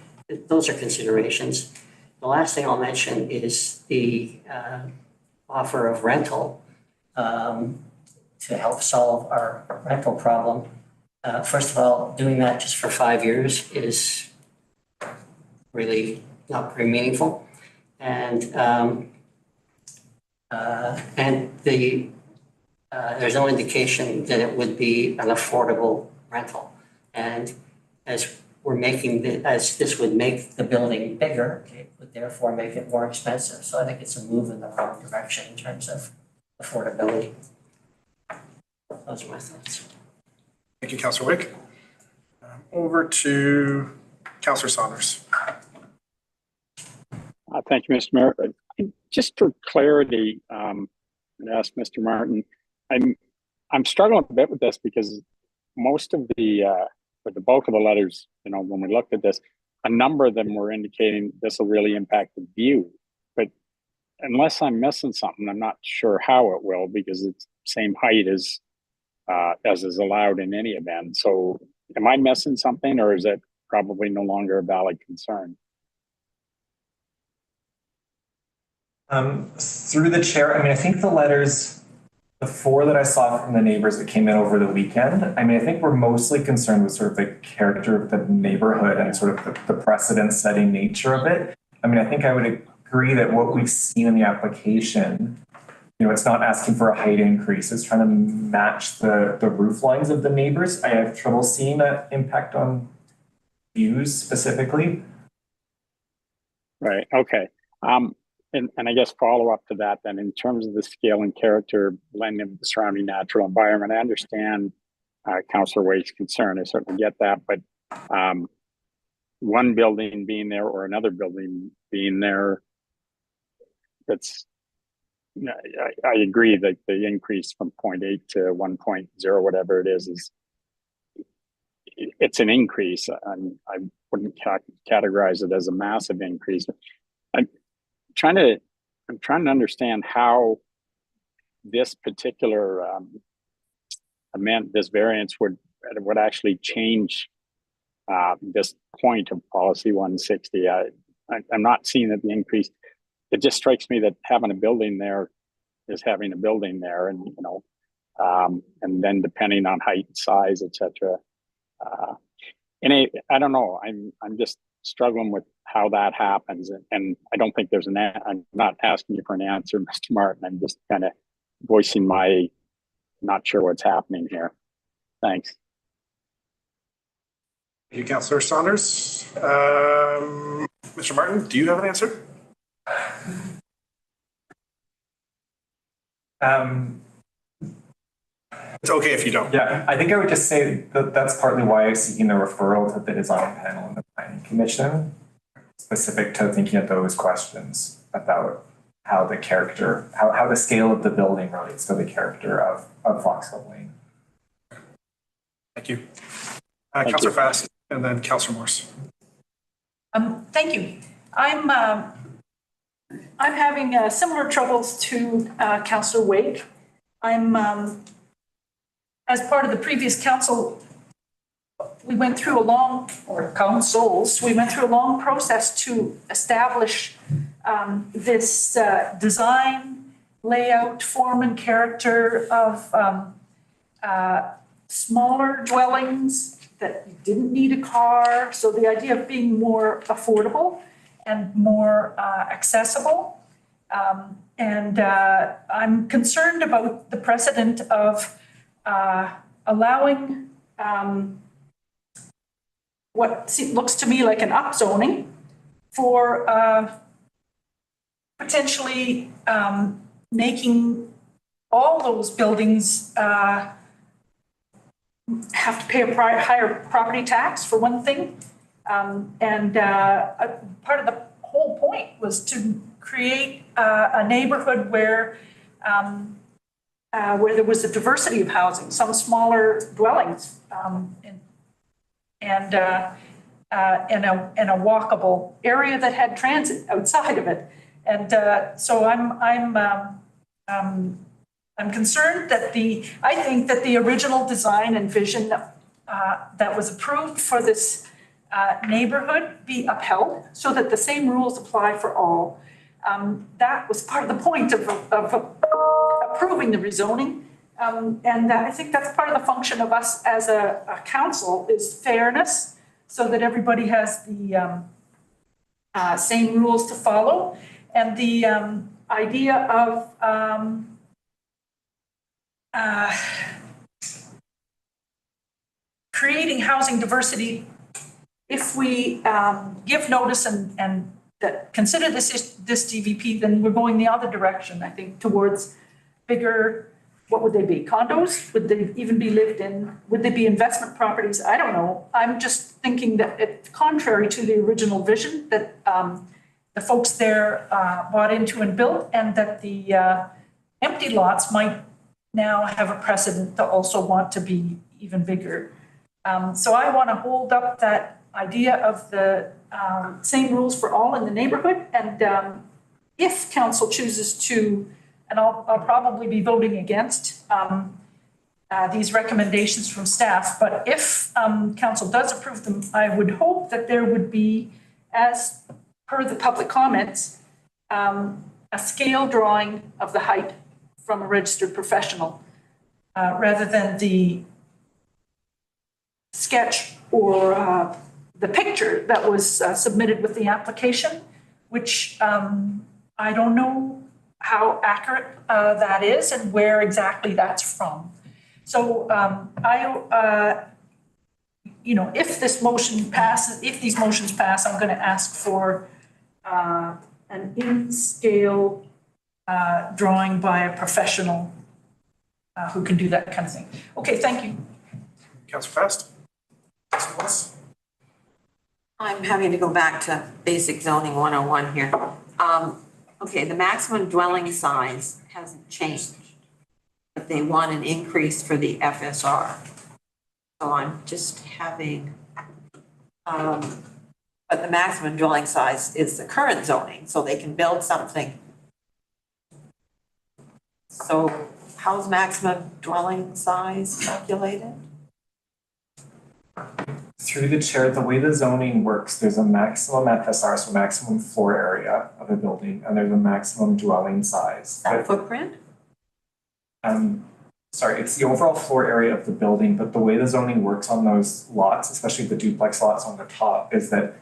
Those are considerations. The last thing I'll mention is the offer of rental to help solve our rental problem. First of all, doing that just for 5 years is really not very meaningful. And there's no indication that it would be an affordable rental. And as this would make the building bigger, it would therefore make it more expensive. So I think it's a move in the wrong direction in terms of affordability. Those are my thoughts.
Thank you, Councillor Wick. Over to Councillor Saunders.
Thank you, Mr. Mayor. Just for clarity, I'd ask Mr. Martin, I'm struggling a bit with this because most of the bulk of the letters, when we looked at this, a number of them were indicating this will really impact the view. But unless I'm missing something, I'm not sure how it will, because it's the same height as is allowed in any event. So am I missing something, or is it probably no longer a valid concern?
Through the chair, I think the letters, the 4 that I saw from the neighbors that came in over the weekend, I think we're mostly concerned with sort of the character of the neighborhood and sort of the precedent-setting nature of it. I think I would agree that what we've seen in the application, it's not asking for a height increase. It's trying to match the roof lines of the neighbors. I have trouble seeing that impact on views specifically.
Right, okay. And I guess follow up to that then, in terms of the scale and character blending of the surrounding natural environment, I understand Councillor Waite's concern. I certainly get that, but one building being there or another building being there, I agree that the increase from 0.8 to 1.0, whatever it is it's an increase, and I wouldn't categorize it as a massive increase. I'm trying to understand how this particular this variance would actually change this point of policy 160. I'm not seeing that the increase. It just strikes me that having a building there is having a building there, and and then depending on height and size, etc. I don't know. I'm just struggling with how that happens, and I don't think there's I'm not asking you for an answer, Mr. Martin. I'm just kind of voicing my not sure what's happening here. Thanks.
Thank you, Councillor Saunders. Mr. Martin, do you have an answer? It's okay if you don't.
Yeah, I think I would just say that that's partly why I'm seeking the referral to the design panel and the planning commission, specific to thinking of those questions about how the character, how the scale of the building relates to the character of Foxhill Lane.
Thank you. Councillor Fast, and then Councillor Morse.
Thank you. I'm having similar troubles to Councillor Wake. I'm as part of the previous council, we went through a long, or councils, we went through a long process to establish this design, layout, form and character of smaller dwellings that didn't need a car. So the idea of being more affordable and more accessible. And I'm concerned about the precedent of allowing what looks to me like an upzoning for potentially making all those buildings have to pay a higher property tax for one thing. And part of the whole point was to create a neighborhood where there was a diversity of housing, some smaller dwellings, and a walkable area that had transit outside of it. And so I'm concerned that I think that the original design and vision that was approved for this neighborhood be upheld so that the same rules apply for all. That was part of the point of approving the rezoning. And I think that's part of the function of us as a council is fairness so that everybody has the same rules to follow. And the idea of creating housing diversity, if we give notice and that consider this DVP, then we're going the other direction, I think, towards bigger, what would they be, condos? Would they even be lived in? Would they be investment properties? I don't know. I'm just thinking that it's contrary to the original vision that the folks there bought into and built, and that the empty lots might now have a precedent to also want to be even bigger. So I want to hold up that idea of the same rules for all in the neighborhood. And if council chooses to, and I'll probably be voting against these recommendations from staff, but if council does approve them, I would hope that there would be, as per the public comments, a scale drawing of the height from a registered professional rather than the sketch or the picture that was submitted with the application, which I don't know how accurate that is and where exactly that's from. So if this motion passes, if these motions pass, I'm going to ask for an in-scale drawing by a professional who can do that kind of thing. Okay, thank you.
Councilor Fast? Councilor Willis?
I'm having to go back to basic zoning 101 here. Okay, the maximum dwelling size hasn't changed, but they want an increase for the FSR. So I'm just having, but the maximum dwelling size is the current zoning, so they can build something. So how's maximum dwelling size calculated?
Through the chair, the way the zoning works, there's a maximum FSR, so maximum floor area of a building, and there's a maximum dwelling size.
That footprint?
Sorry, it's the overall floor area of the building, but the way the zoning works on those lots, especially the duplex lots on the top, is that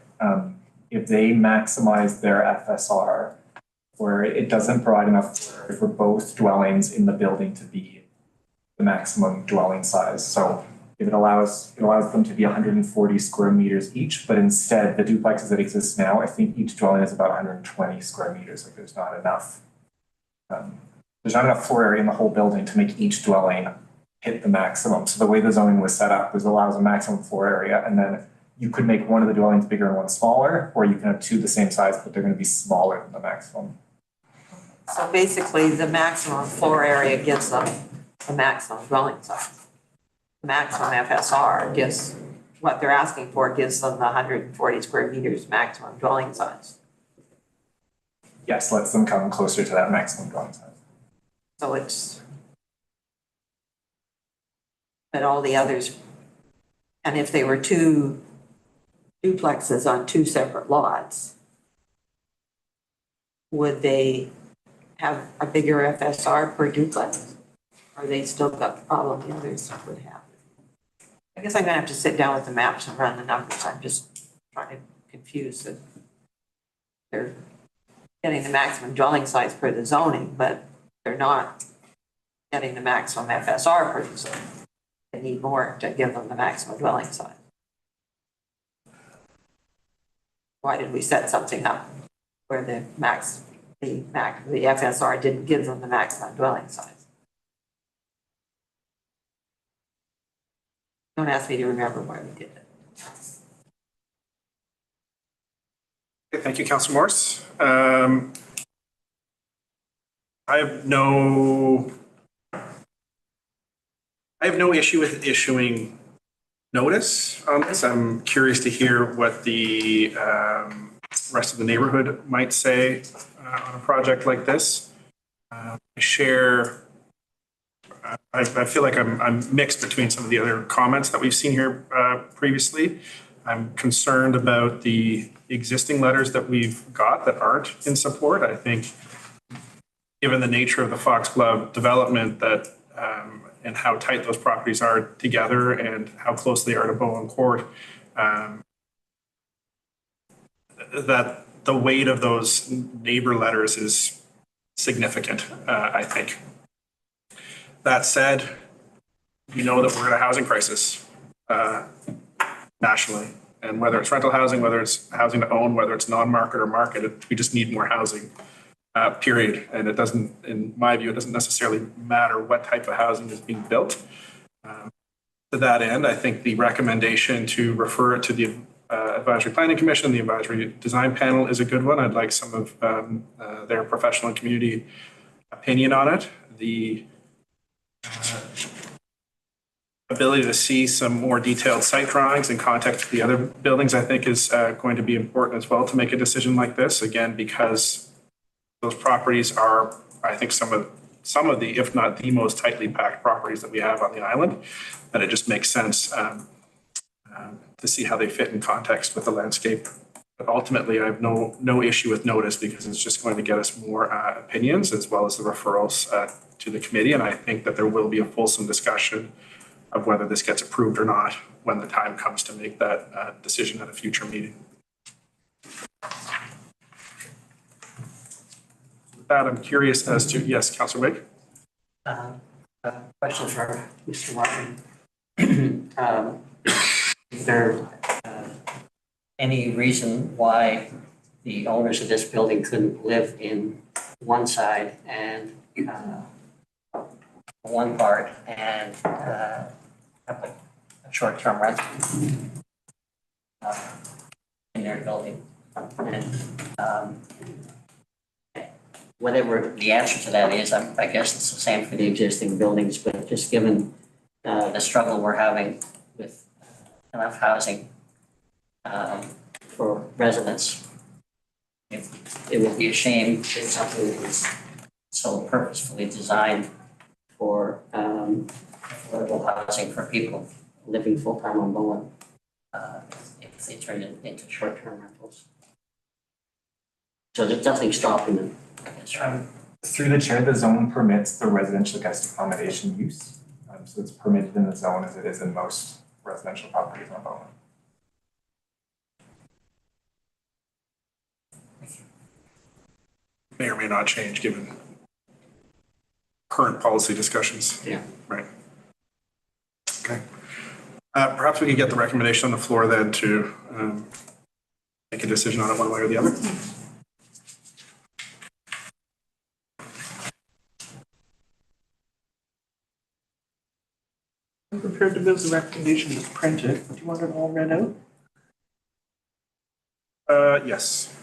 if they maximize their FSR, where it doesn't provide enough for both dwellings in the building to be the maximum dwelling size. So if it allows them to be 140 square meters each, but instead the duplexes that exist now, I think each dwelling is about 120 square meters. Like there's not enough floor area in the whole building to make each dwelling hit the maximum. So the way the zoning was set up was allows a maximum floor area, and then you could make one of the dwellings bigger and one smaller, or you can have two the same size, but they're going to be smaller than the maximum.
So basically the maximum floor area gives them the maximum dwelling size. Maximum FSR gives what they're asking for, gives them the 140 square meters maximum dwelling size.
Yes, lets them come closer to that maximum dwelling size.
So it's, but all the others And if they were two duplexes on two separate lots, would they have a bigger FSR per duplex? Or they still got the problem the others would have? I guess I'm gonna have to sit down with the maps and run the numbers. I'm just trying to confuse that they're getting the maximum dwelling size per the zoning, but they're not getting the maximum FSR per the zoning. They need more to give them the maximum dwelling size. Why did we set something up where the FSR didn't give them the maximum dwelling size? Don't ask me to remember why we did it.
Okay, thank you, Councilor Morse. I have no issue with issuing notice on this. I'm curious to hear what the rest of the neighborhood might say on a project like this. I feel like I'm mixed between some of the other comments that we've seen here previously. I'm concerned about the existing letters that we've got that aren't in support. I think given the nature of the Foxglove development that and how tight those properties are together and how close they are to Bowen Court, that the weight of those neighbor letters is significant, I think. That said, we know that we're in a housing crisis nationally. And whether it's rental housing, whether it's housing to own, whether it's non-market or market, we just need more housing, period. And it doesn't, in my view, it doesn't necessarily matter what type of housing is being built. To that end, I think the recommendation to refer it to the Advisory Planning Commission, the Advisory Design Panel is a good one. I'd like some of their professional and community opinion on it. The ability to see some more detailed site drawings and context of the other buildings, I think, is going to be important as well to make a decision like this. Again, because those properties are, I think, some of the, if not the most tightly packed properties that we have on the island, that it just makes sense to see how they fit in context with the landscape. But ultimately, I have no issue with notice because it's just going to get us more opinions as well as the referrals to the committee. And I think that there will be a fulsome discussion of whether this gets approved or not when the time comes to make that decision at a future meeting. With that, I'm curious as to, yes, Councillor Wake?
Question for Mr. Martin. Is there any reason why the owners of this building couldn't live in one side and one part and have a short-term rental in their building? And whatever the answer to that is, I guess it's the same for the existing buildings, but just given the struggle we're having with enough housing for residents, it would be a shame if something that was so purposefully designed for affordable housing for people living full-time on Bowen, if they turn it into short-term rentals. So there's nothing stopping them, I guess, right?
Through the chair, the zone permits the residential guest accommodation use. So it's permitted in the zone as it is in most residential properties on Bowen.
May or may not change given current policy discussions.
Yeah.
Right. Okay. Perhaps we can get the recommendation on the floor then to make a decision on it one way or the other.
I'm prepared to move the recommendation as printed. Do you want it all read out?
Yes.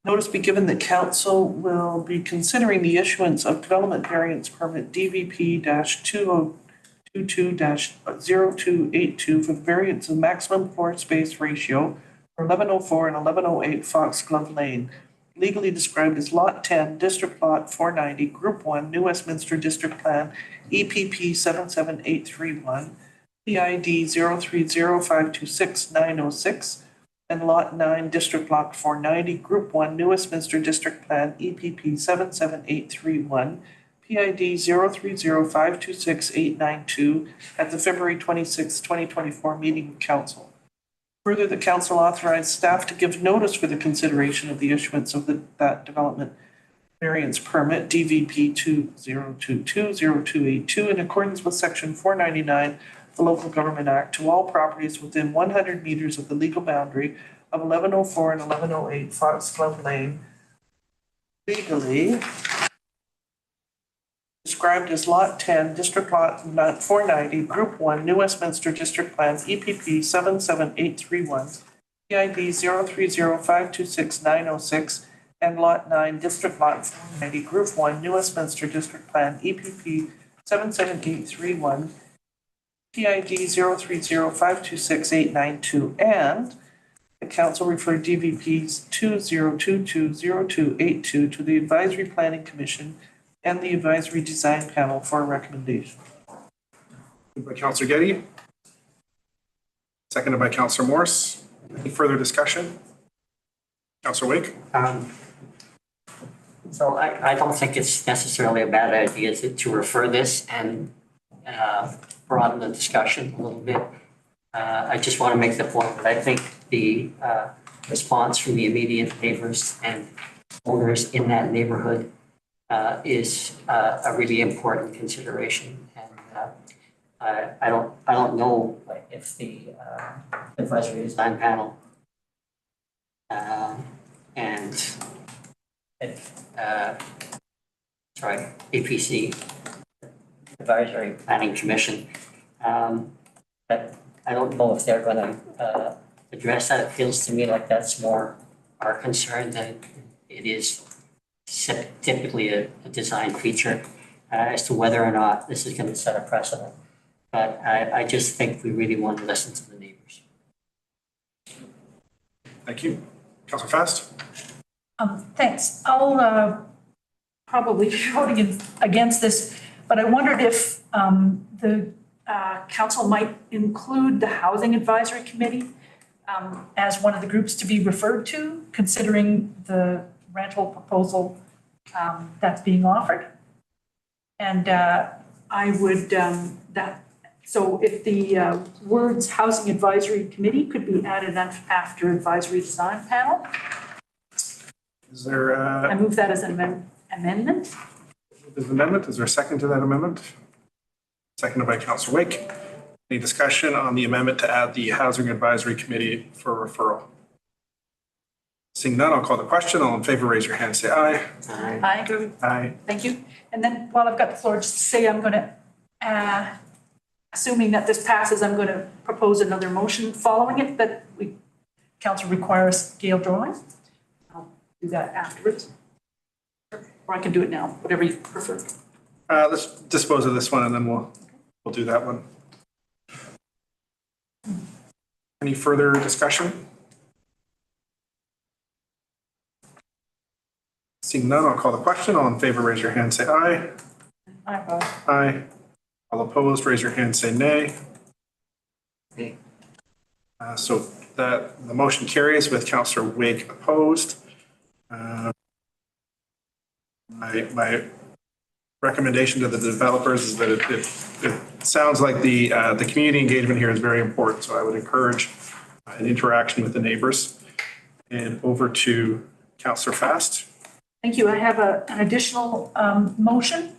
Notice be given that council will be considering the issuance of development variance permit DVP-2022-0282 for the variance of maximum floor space ratio for 1104 and 1108 Foxglove Lane, legally described as Lot 10, District Lot 490, Group 1, New Westminster District Plan, EPP 77831. PID 030526906, and Lot 9, District Block 490, Group 1, New Westminster District Plan, EPP 77831, PID 030526892 at the February 26, 2024 meeting of council. Further, the council authorized staff to give notice for the consideration of the issuance of that development variance permit, DVP 20220282, in accordance with Section 499 of the Local Government Act, to all properties within 100 meters of the legal boundary of 1104 and 1108 Foxglove Lane, legally described as Lot 10, District Lot 490, Group 1, New Westminster District Plan, EPP 77831, PID 030526906, and Lot 9, District Lot 490, Group 1, New Westminster District Plan, EPP 77831, PID 030526892, and the council referred DVPs 20220282 to the Advisory Planning Commission and the Advisory Design Panel for a recommendation.
Moved by Councillor Getty. Seconded by Councillor Morse. Any further discussion? Councillor Wake?
So I don't think it's necessarily a bad idea to refer this and broaden the discussion a little bit. I just want to make the point that I think the response from the immediate neighbors and owners in that neighborhood is a really important consideration. And I don't know if the advisory design panel and APC, Advisory Planning Commission, but I don't know if they're going to address that. It feels to me like that's more our concern than it is typically a design feature as to whether or not this is going to set a precedent. But I just think we really want to listen to the neighbors.
Thank you. Councillor Fast?
Thanks. I'll probably be voting against this, but I wondered if the council might include the Housing Advisory Committee as one of the groups to be referred to, considering the rental proposal that's being offered. And I would, so if the words Housing Advisory Committee could be added after Advisory Design Panel.
Is there
I move that as an amendment.
Is there a second to that amendment? Seconded by Councillor Wake. Any discussion on the amendment to add the Housing Advisory Committee for referral? Seeing none, I'll call the question. All in favor, raise your hand, say aye.
Aye.
Aye.
Thank you. And then while I've got the floor, just to say I'm going to, assuming that this passes, I'm going to propose another motion following it that council requires scale drawing. I'll do that afterwards. Or I can do it now, whatever you prefer.
Let's dispose of this one and then we'll do that one. Any further discussion? Seeing none, I'll call the question. All in favor, raise your hand, say aye.
Aye.
Aye. All opposed, raise your hand, say nay.
Okay.
So that the motion carries with Councillor Wake opposed. My recommendation to the developers is that it sounds like the community engagement here is very important. So I would encourage an interaction with the neighbors. And over to Councillor Fast.
Thank you. I have an additional motion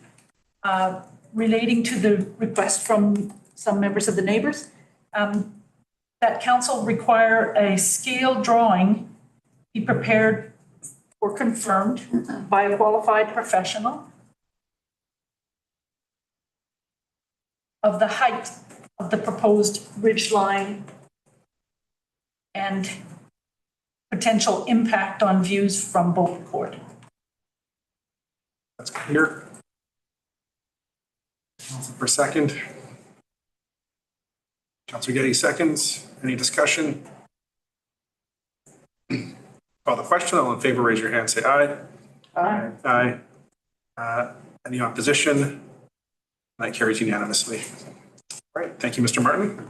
relating to the request from some members of the neighbors. That council require a scale drawing be prepared or confirmed by a qualified professional of the height of the proposed ridge line and potential impact on views from Beaufort Court.
That's clear. Councillor for second. Councillor Getty seconds. Any discussion? Call the question. All in favor, raise your hand, say aye.
Aye.
Aye. Any opposition? That carries unanimously. All right, thank you, Mr. Martin.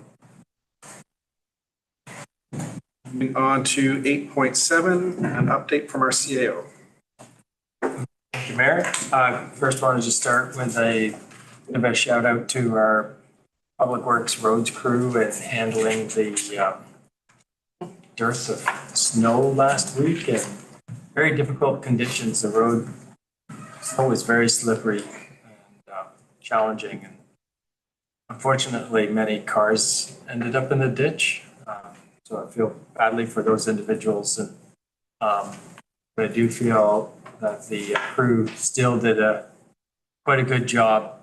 Moving on to 8.7, an update from our CAO.
Thank you, Mayor. First wanted to start with a bit of a shout out to our Public Works roads crew and handling the dearth of snow last week and very difficult conditions. The road snow was very slippery and challenging. And unfortunately, many cars ended up in the ditch. So I feel badly for those individuals. And but I do feel that the crew still did quite a good job.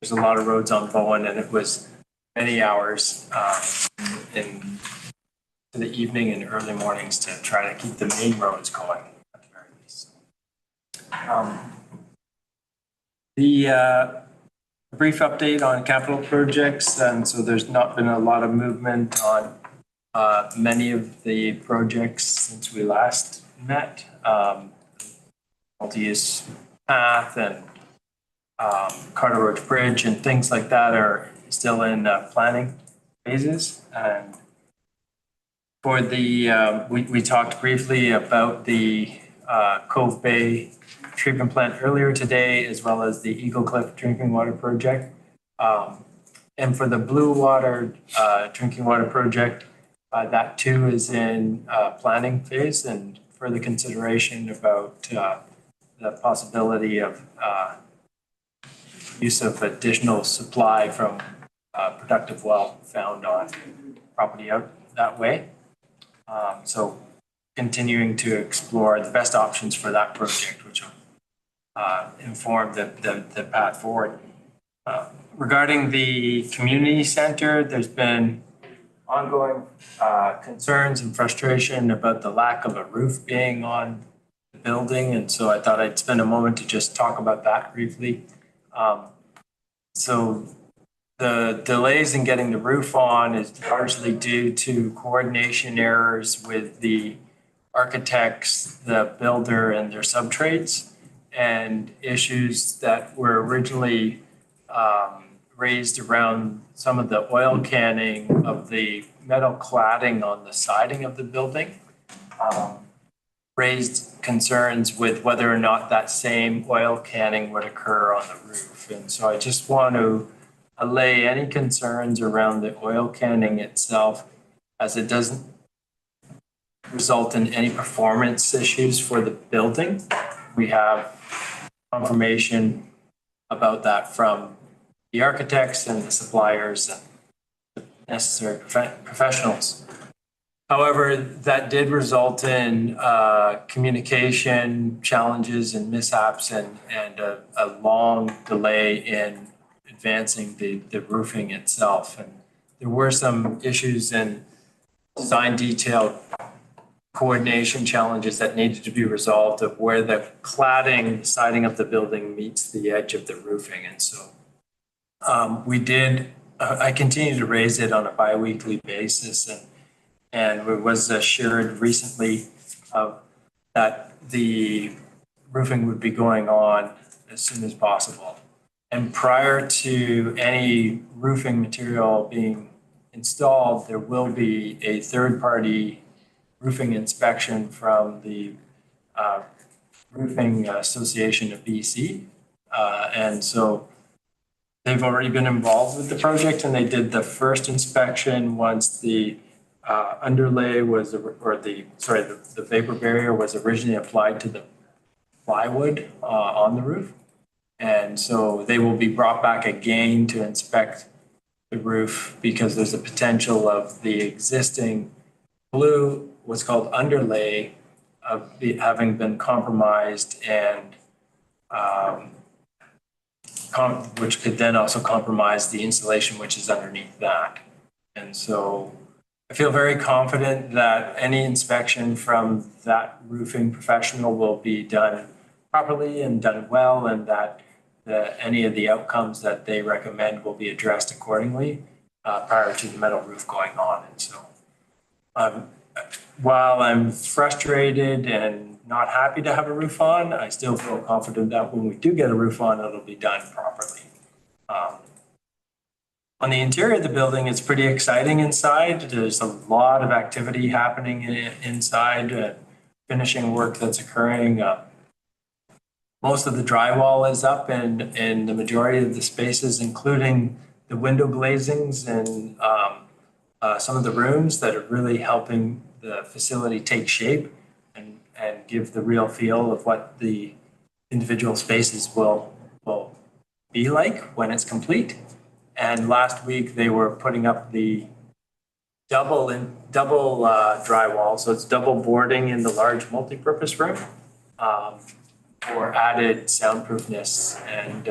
There's a lot of roads on Bowen, and it was many hours in the evening and early mornings to try to keep the main roads going at the very least. The brief update on capital projects, and so there's not been a lot of movement on many of the projects since we last met. Multi-use path and Carter Road Bridge and things like that are still in planning phases. And for the, we talked briefly about the Cove Bay treatment plant earlier today, as well as the Eagle Cliff drinking water project. And for the Blue Water drinking water project, that too is in planning phase and further consideration about the possibility of use of additional supply from productive well found on property out that way. So continuing to explore the best options for that project, which will inform the path forward. Regarding the community center, there's been ongoing concerns and frustration about the lack of a roof being on the building. And so I thought I'd spend a moment to just talk about that briefly. So the delays in getting the roof on is largely due to coordination errors with the architects, the builder, and their subtrades, and issues that were originally raised around some of the oil canning of the metal cladding on the siding of the building. Raised concerns with whether or not that same oil canning would occur on the roof. And so I just want to allay any concerns around the oil canning itself, as it doesn't result in any performance issues for the building. We have confirmation about that from the architects and the suppliers and the necessary professionals. However, that did result in communication challenges and mishaps and a long delay in advancing the roofing itself. And there were some issues in design detail coordination challenges that needed to be resolved of where the cladding siding of the building meets the edge of the roofing. And so I continue to raise it on a bi-weekly basis, and it was assured recently that the roofing would be going on as soon as possible. And prior to any roofing material being installed, there will be a third-party roofing inspection from the Roofing Association of BC. And so they've already been involved with the project, and they did the first inspection once the underlay was, the vapor barrier was originally applied to the plywood on the roof. And so they will be brought back again to inspect the roof because there's a potential of the existing blue, what's called underlay, of having been compromised and which could then also compromise the insulation which is underneath that. And so I feel very confident that any inspection from that roofing professional will be done properly and done well, and that any of the outcomes that they recommend will be addressed accordingly prior to the metal roof going on. And so while I'm frustrated and not happy to have a roof on, I still feel confident that when we do get a roof on, it'll be done properly. On the interior of the building, it's pretty exciting inside. There's a lot of activity happening inside, finishing work that's occurring. Most of the drywall is up in the majority of the spaces, including the window glazings and some of the rooms that are really helping the facility take shape and give the real feel of what the individual spaces will be like when it's complete. And last week they were putting up the double drywall, so it's double boarding in the large multipurpose room for added soundproofness. And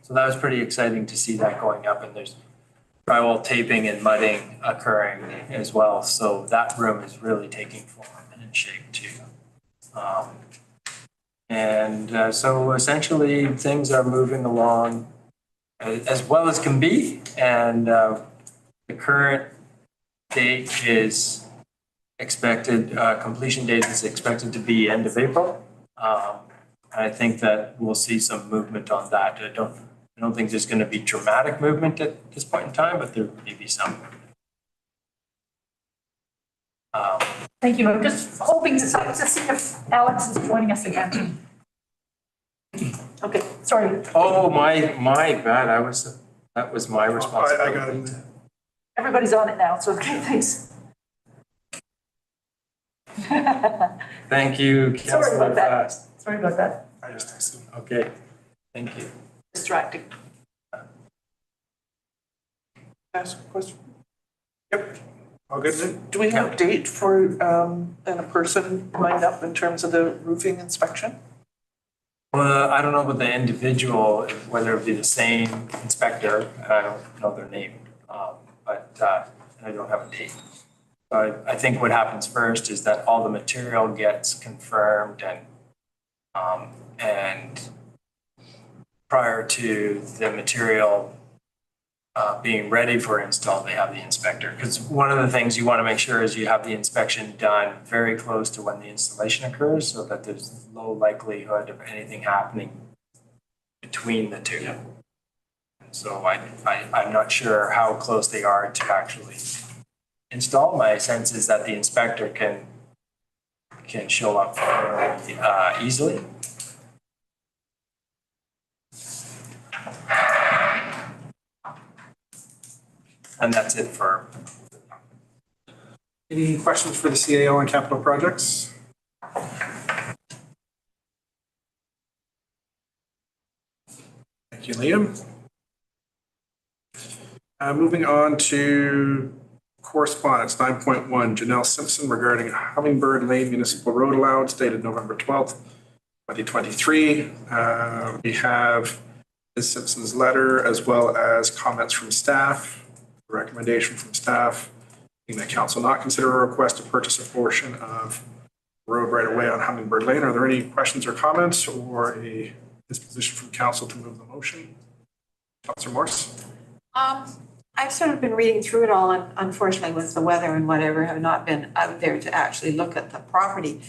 so that was pretty exciting to see that going up. And there's drywall taping and mudding occurring as well. So that room is really taking form and shape too. So essentially things are moving along as well as can be. And the current date is expected, completion date is expected to be end of April. I think that we'll see some movement on that. I don't think there's going to be dramatic movement at this point in time, but there may be some.
Thank you. I'm just hoping to see if Alex is joining us again. Okay, sorry.
Oh, my bad. That was my responsibility.
I got it.
Everybody's on it now, so okay, thanks.
Thank you.
Sorry about that.
Fast.
Sorry about that.
I just texted him.
Okay, thank you.
Distracting.
Ask a question.
Yep. All good.
Do we have a date for, and a person lined up in terms of the roofing inspection?
Well, I don't know about the individual, whether it be the same inspector, and I don't know their name, but I don't have a date. So I think what happens first is that all the material gets confirmed and prior to the material being ready for install, they have the inspector. Because one of the things you want to make sure is you have the inspection done very close to when the installation occurs so that there's low likelihood of anything happening between the two. Yeah. So I'm not sure how close they are to actually install. My sense is that the inspector can show up fairly easily. And that's it for.
Any questions for the CAO on capital projects? Thank you, Liam. Moving on to correspondence 9.1, Janelle Simpson regarding Hummingbird Lane Municipal Road allowance dated November 12th, 2023. We have Ms. Simpson's letter as well as comments from staff. Recommendation from staff, being that council not consider a request to purchase a portion of road right away on Hummingbird Lane. Are there any questions or comments or a disposition from council to move the motion? Councilor Morse?
I've sort of been reading through it all, and unfortunately with the weather and whatever, have not been out there to actually look at the property.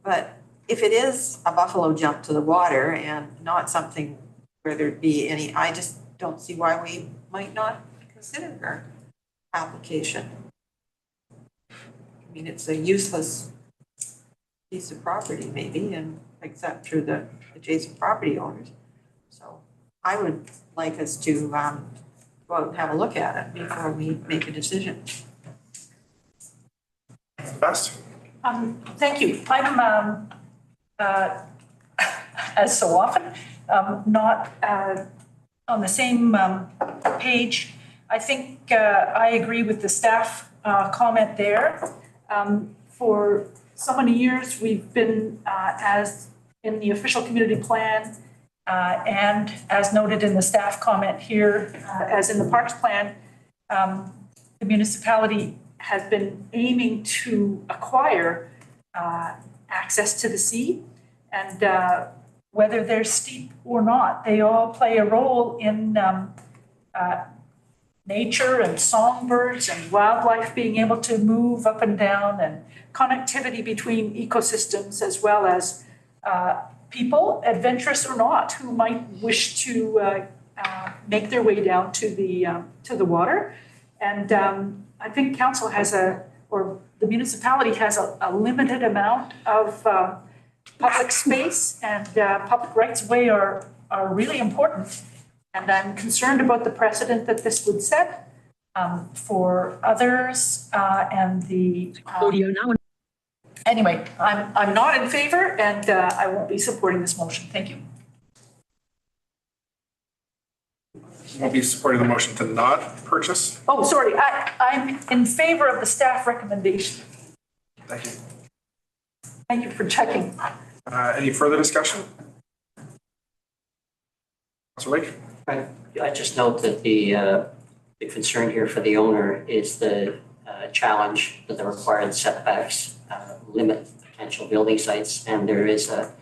But if it is a buffalo jump to the water and not something where there'd be any, I just don't see why we might not consider her application. I mean, it's a useless piece of property maybe, and except through the adjacent property owners. So I would like us to go out and have a look at it before we make a decision.
Best?
Thank you. I'm, as so often, not on the same page. I think I agree with the staff comment there. For so many years, we've been, as in the official community plan and as noted in the staff comment here, as in the parks plan, the municipality has been aiming to acquire access to the sea. And whether they're steep or not, they all play a role in nature and songbirds and wildlife being able to move up and down, and connectivity between ecosystems, as well as people, adventurous or not, who might wish to make their way down to the water. And I think council has or the municipality has a limited amount of public space, and public rights of way are really important. And I'm concerned about the precedent that this would set for others and the.
Audio now.
Anyway, I'm not in favor, and I won't be supporting this motion. Thank you.
Won't be supporting the motion to not purchase.
Oh, sorry, I'm in favor of the staff recommendation.
Thank you.
Thank you for checking.
Any further discussion? Councilor Lake?
I just note that the concern here for the owner is the challenge that the required setbacks limit potential building sites. And there is a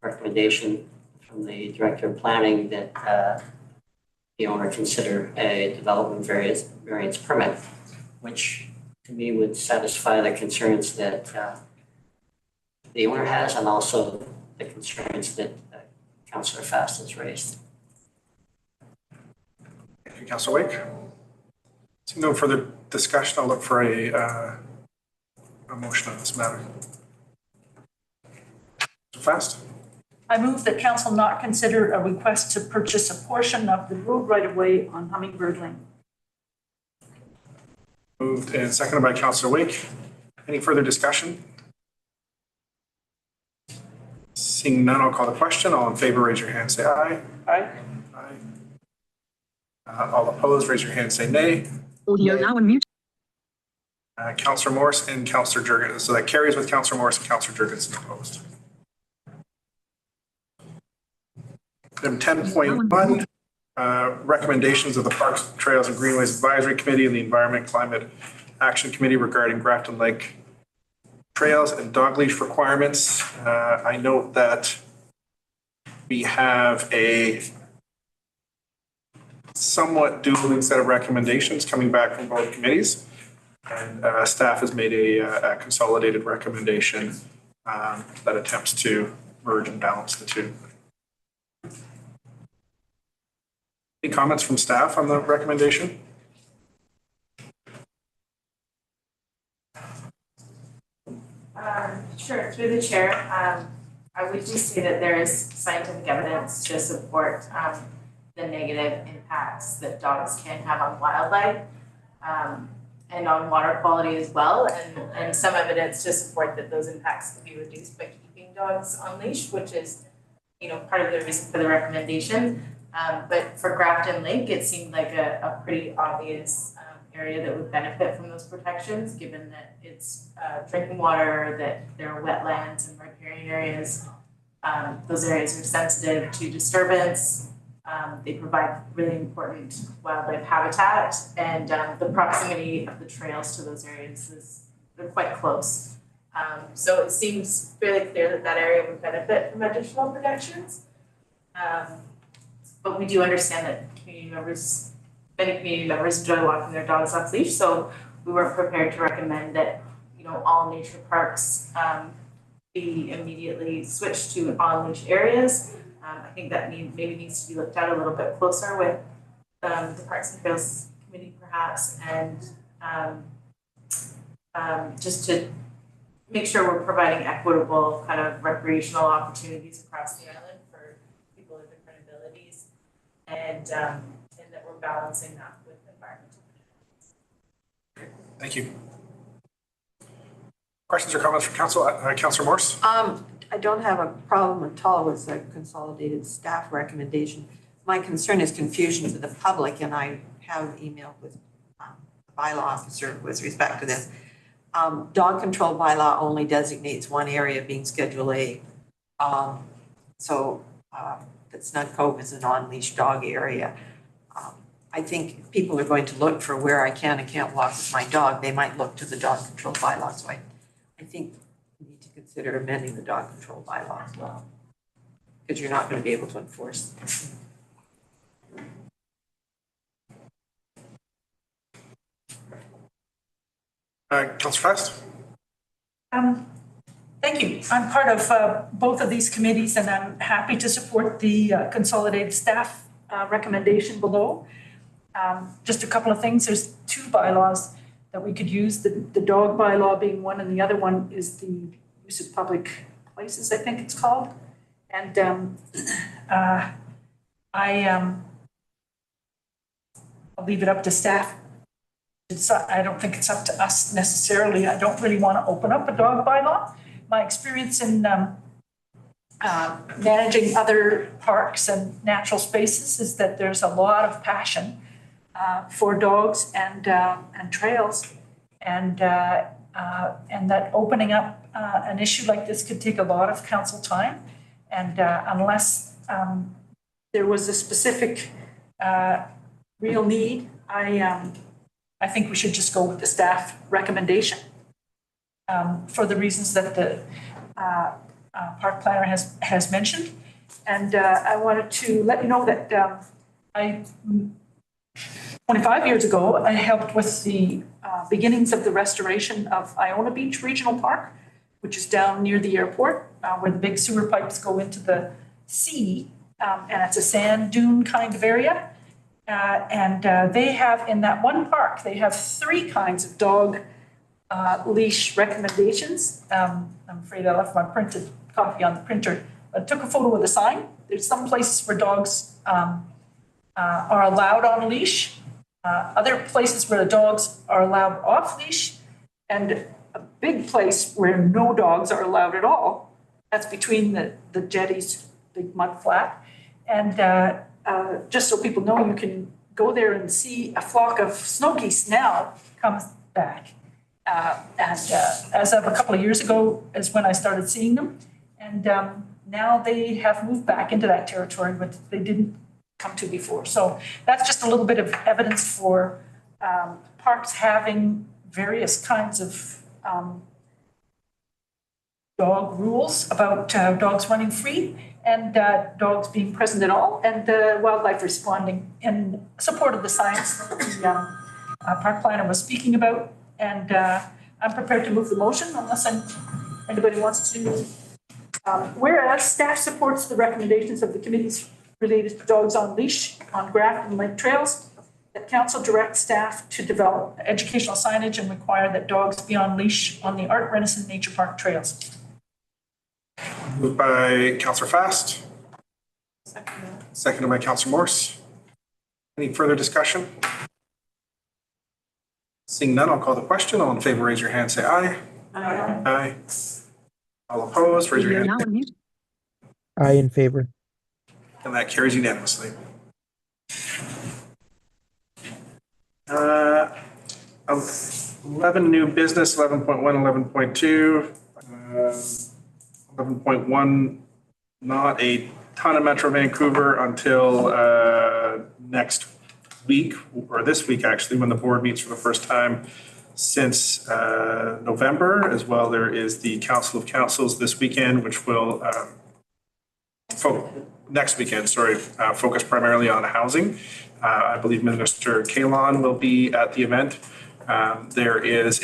recommendation from the Director of Planning that the owner consider a development variance permit, which to me would satisfy the concerns that the owner has, and also the concerns that Councillor Fast has raised.
Thank you, Councilor Wake. Seeing no further discussion, I'll look for a motion on this matter. Fast?
I move that council not consider a request to purchase a portion of the road right-of-way on Hummingbird Lane.
Moved and seconded by Councilor Wake. Any further discussion? Seeing none, I'll call the question. All in favor, raise your hand, say aye.
Aye.
Aye. All opposed, raise your hand, say nay.
Audio now unmute.
Councillor Morse and Councillor Jurgens. So that carries with Councillor Morse and Councillor Jurgens opposed. Item 10.1, recommendations of the Parks, Trails and Greenways Advisory Committee and the Environment Climate Action Committee regarding Grafton Lake trails and dog leash requirements. I note that we have a somewhat dueling set of recommendations coming back from both committees. And staff has made a consolidated recommendation that attempts to merge and balance the two. Any comments from staff on the recommendation?
Sure, through the chair, I would just say that there is scientific evidence to support the negative impacts that dogs can have on wildlife and on water quality as well, and some evidence to support that those impacts can be reduced by keeping dogs on leash, which is, part of the reason for the recommendation. But for Grafton Lake, it seemed like a pretty obvious area that would benefit from those protections, given that it's drinking water, that there are wetlands and riparian areas. Those areas are sensitive to disturbance. They provide really important wildlife habitat, and the proximity of the trails to those areas they're quite close. So it seems fairly clear that that area would benefit from additional protections. But we do understand that many community members enjoy walking their dogs off leash, so we were prepared to recommend that, all nature parks be immediately switched to on-leash areas. I think that maybe needs to be looked at a little bit closer with the Parks and Trails Committee perhaps, and just to make sure we're providing equitable kind of recreational opportunities across the island for people with different abilities, and that we're balancing that with environmental benefits.
Thank you. Questions or comments from council? Councillor Morse?
I don't have a problem at all with the consolidated staff recommendation. My concern is confusion to the public, and I have emailed with the bylaw officer with respect to this. Dog control bylaw only designates one area, being Schedule A. So that Snug Cove is an on-leash dog area. I think people are going to look for where I can and can't walk with my dog. They might look to the dog control bylaw. So I think we need to consider amending the dog control bylaw as well, because you're not going to be able to enforce it.
Councillor Fast?
Thank you. I'm part of both of these committees, and I'm happy to support the consolidated staff recommendation below. Just a couple of things. There's two bylaws that we could use, the dog bylaw being one, and the other one is the use of public places, I think it's called. And I'll leave it up to staff. I don't think it's up to us necessarily. I don't really want to open up a dog bylaw. My experience in managing other parks and natural spaces is that there's a lot of passion for dogs and trails, and that opening up an issue like this could take a lot of council time, and unless there was a specific real need, I think we should just go with the staff recommendation for the reasons that the park planner has mentioned. And I wanted to let you know that 25 years ago, I helped with the beginnings of the restoration of Iona Beach Regional Park, which is down near the airport, where the big sewer pipes go into the sea, and it's a sand dune kind of area. And they have, in that one park, they have 3 kinds of dog leash recommendations. I'm afraid I left my printed copy on the printer. I took a photo of the sign. There's some places where dogs are allowed on a leash, other places where the dogs are allowed off leash, and a big place where no dogs are allowed at all. That's between the jetties, big mud flat. And just so people know, you can go there and see a flock of snow geese now comes back. As of a couple of years ago is when I started seeing them. And now they have moved back into that territory, but they didn't come to before. So that's just a little bit of evidence for parks having various kinds of dog rules about dogs running free, and dogs being present at all, and wildlife responding in support of the science that the park planner was speaking about. And I'm prepared to move the motion unless anybody wants to. Whereas staff supports the recommendations of the committees related to dogs on leash on Grafton Lake trails, that council directs staff to develop educational signage and require that dogs be on leash on the Art Renison Nature Park trails.
Moved by Councillor Fast. Seconded by Councillor Morse. Any further discussion? Seeing none, I'll call the question. All in favor, raise your hand, say aye.
Aye.
Aye. All opposed, raise your hand.
Aye in favor.
And that carries unanimously. 11 new business, 11.1, 11.2. 11.1, not a ton of Metro Vancouver until next week, or this week actually, when the board meets for the first time since November. As well, there is the Council of Councils this weekend, which will next weekend, focus primarily on housing. I believe Minister Kahlon will be at the event. There is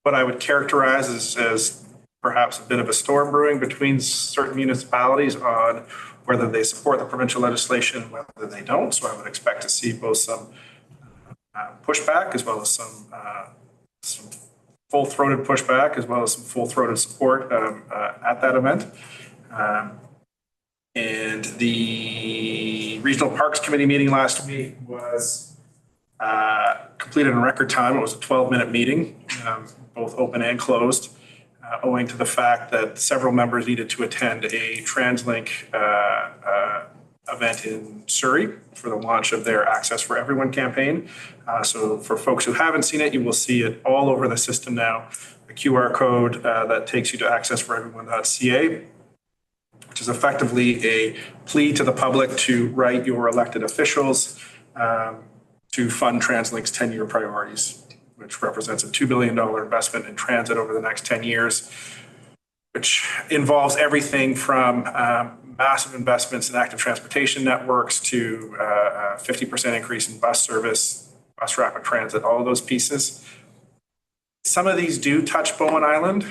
what I would characterize as perhaps a bit of a storm brewing between certain municipalities on whether they support the provincial legislation, whether they don't. So I would expect to see both some pushback as well as some full-throated pushback, as well as some full-throated support at that event. And the Regional Parks Committee meeting last week was completed in record time. It was a 12-minute meeting, both open and closed, owing to the fact that several members needed to attend a TransLink event in Surrey for the launch of their Access for Everyone campaign. So for folks who haven't seen it, you will see it all over the system now. A QR code that takes you to accessforeveryone.ca, which is effectively a plea to the public to write your elected officials to fund TransLink's 10-year priorities, which represents a $2 billion investment in transit over the next 10 years, which involves everything from massive investments in active transportation networks to 50% increase in bus service, bus rapid transit, all of those pieces. Some of these do touch Bowen Island.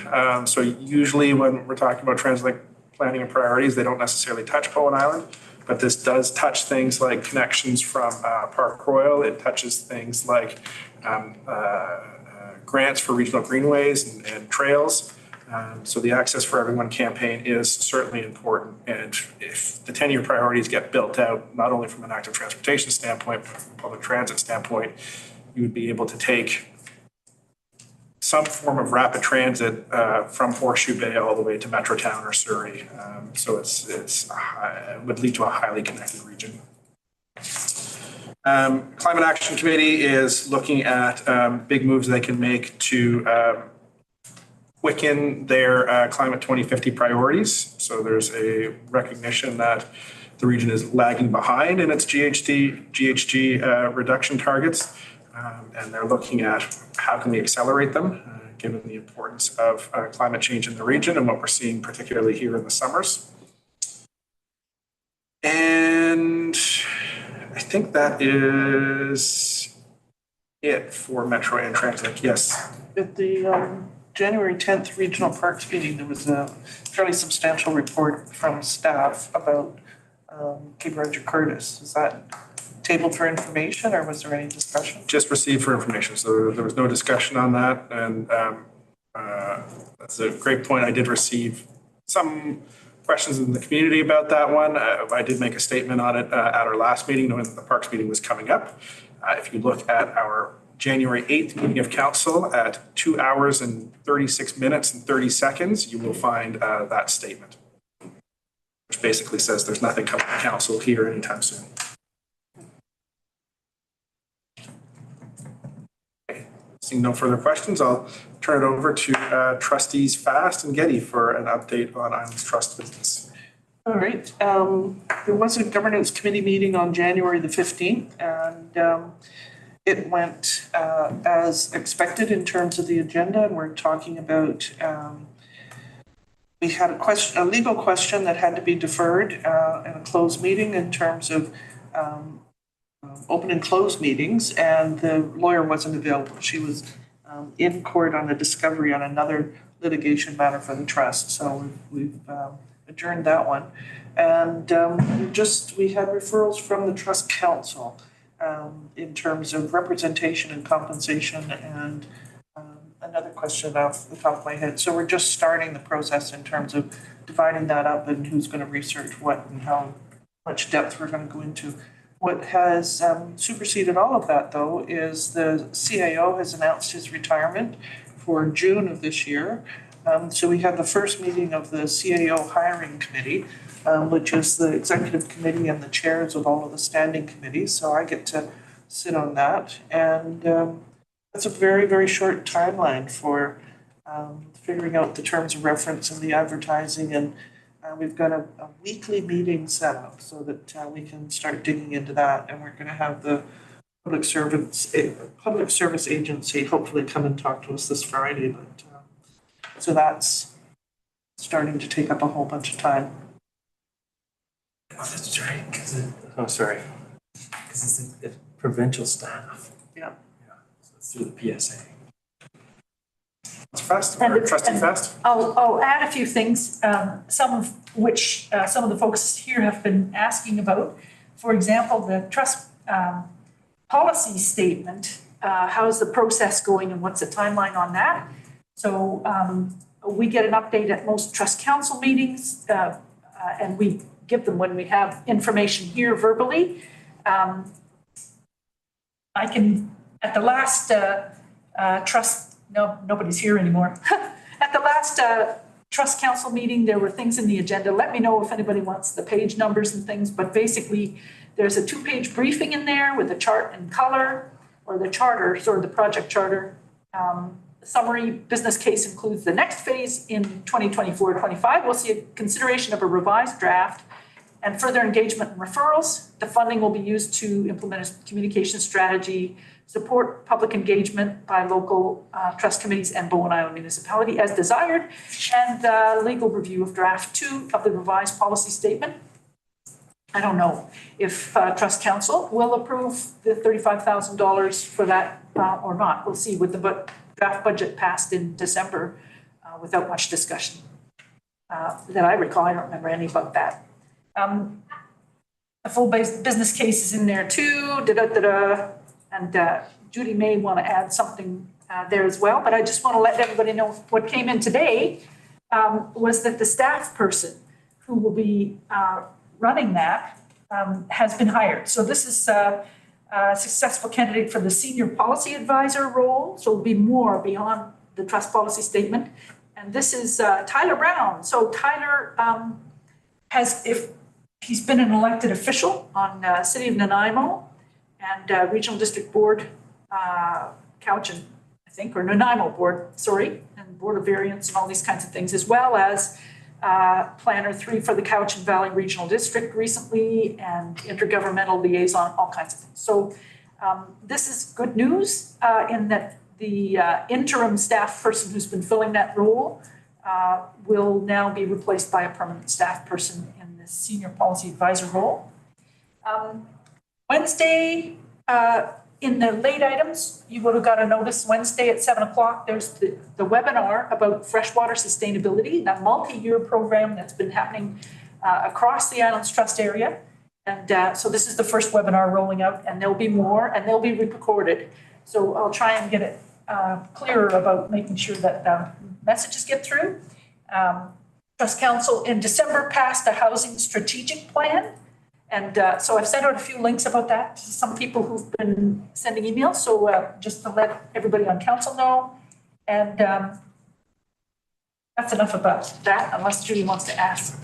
So usually when we're talking about TransLink planning and priorities, they don't necessarily touch Bowen Island. But this does touch things like connections from Park Royal. It touches things like grants for regional greenways and trails. So the Access for Everyone campaign is certainly important. And if the 10-year priorities get built out, not only from an active transportation standpoint, but from a public transit standpoint, you would be able to take some form of rapid transit from Horseshoe Bay all the way to Metrotown or Surrey. So it would lead to a highly connected region. Climate Action Committee is looking at big moves they can make to quicken their Climate 2050 priorities. So there's a recognition that the region is lagging behind in its GHG reduction targets. And they're looking at how can we accelerate them, given the importance of climate change in the region and what we're seeing particularly here in the summers. And I think that is it for Metro and Translink. Yes.
At the January 10th Regional Parks meeting, there was a fairly substantial report from staff about Cape Roger Curtis. Is that tabled for information, or was there any discussion?
Just received for information, so there was no discussion on that. And that's a great point. I did receive some questions in the community about that one. I did make a statement on it at our last meeting, knowing that the Parks meeting was coming up. If you look at our January 8th meeting of council at 2 hours and 36 minutes and 30 seconds, you will find that statement, which basically says there's nothing coming to council here anytime soon. Seeing no further questions, I'll turn it over to trustees Fast and Getty for an update on Islands Trust business.
All right. There was a governance committee meeting on January the 15th, and it went as expected in terms of the agenda. And we're talking about, we had a legal question that had to be deferred in a closed meeting in terms of open and closed meetings, and the lawyer wasn't available. She was in court on a discovery on another litigation matter for the trust. So we've adjourned that one. And we had referrals from the Trust Council in terms of representation and compensation, and another question off the top of my head. So we're just starting the process in terms of dividing that up and who's going to research what and how much depth we're going to go into. What has superseded all of that, though, is the CAO has announced his retirement for June of this year. So we had the first meeting of the CAO hiring committee, which is the executive committee and the chairs of all of the standing committees. So I get to sit on that. And that's a very, very short timeline for figuring out the terms of reference and the advertising. And we've got a weekly meeting set up so that we can start digging into that. And we're going to have the public service agency hopefully come and talk to us this Friday. But so that's starting to take up a whole bunch of time.
Oh, that's right. Because it's provincial staff.
Yeah.
So it's through the PSA.
Fast, or Trustee Fast?
I'll add a few things, some of which some of the folks here have been asking about. For example, the trust policy statement, how's the process going and what's the timeline on that? So we get an update at most trust council meetings, and we give them when we have information here verbally. I can, at the last nobody's here anymore. At the last Trust Council meeting, there were things in the agenda. Let me know if anybody wants the page numbers and things, but basically there's a 2-page briefing in there with a chart and color, or the charter, sort of the project charter. The summary business case includes the next phase in 2024-25. We'll see a consideration of a revised draft and further engagement and referrals. The funding will be used to implement a communication strategy, support public engagement by local trust committees and Bowen Island municipality as desired, and legal review of draft 2 of the revised policy statement. I don't know if Trust Council will approve the $35,000 for that or not. We'll see with the draft budget passed in December without much discussion that I recall. I don't remember any about that. the full business case is in there too, and Judy may want to add something there as well, but I just want to let everybody know what came in today was that the staff person who will be running that has been hired. So this is a successful candidate for the senior policy advisor role, so it'll be more beyond the trust policy statement. And this is Tyler Brown. So Tyler he's been an elected official on City of Nanaimo and Regional District Board, Cowichan, I think, or Nanaimo Board, sorry, and Board of Variance and all these kinds of things, as well as Planner 3 for the Cowichan Valley Regional District recently, and intergovernmental liaison, all kinds of things. So this is good news in that the interim staff person who's been filling that role will now be replaced by a permanent staff person in the senior policy advisor role. Wednesday, in the late items, you would have got a notice Wednesday at 7 o'clock. There's the webinar about freshwater sustainability, that multi-year program that's been happening across the Islands Trust area. And so this is the first webinar rolling out, and there'll be more, and they'll be re-recorded. So I'll try and get it clearer about making sure that messages get through. Trust Council in December passed a housing strategic plan. And so I've sent out a few links about that to some people who've been sending emails. So just to let everybody on council know. And that's enough about that, unless Judy wants to ask.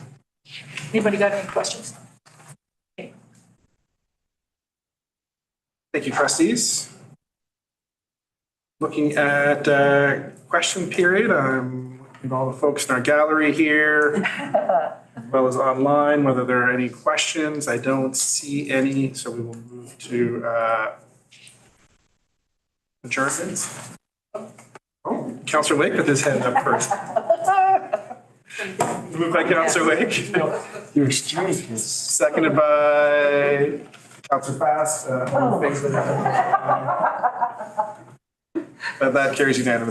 Anybody got any questions? Okay.
Thank you, trustees. Looking at question period, I'm looking at all the folks in our gallery here, as well as online, whether there are any questions. I don't see any, so we will move to adjournment. Oh, Councillor Wake with his hand up first. Moved by Councillor Wake.
Your streak is.
Seconded by Councillor Fast. All in favor? That carries unanimously.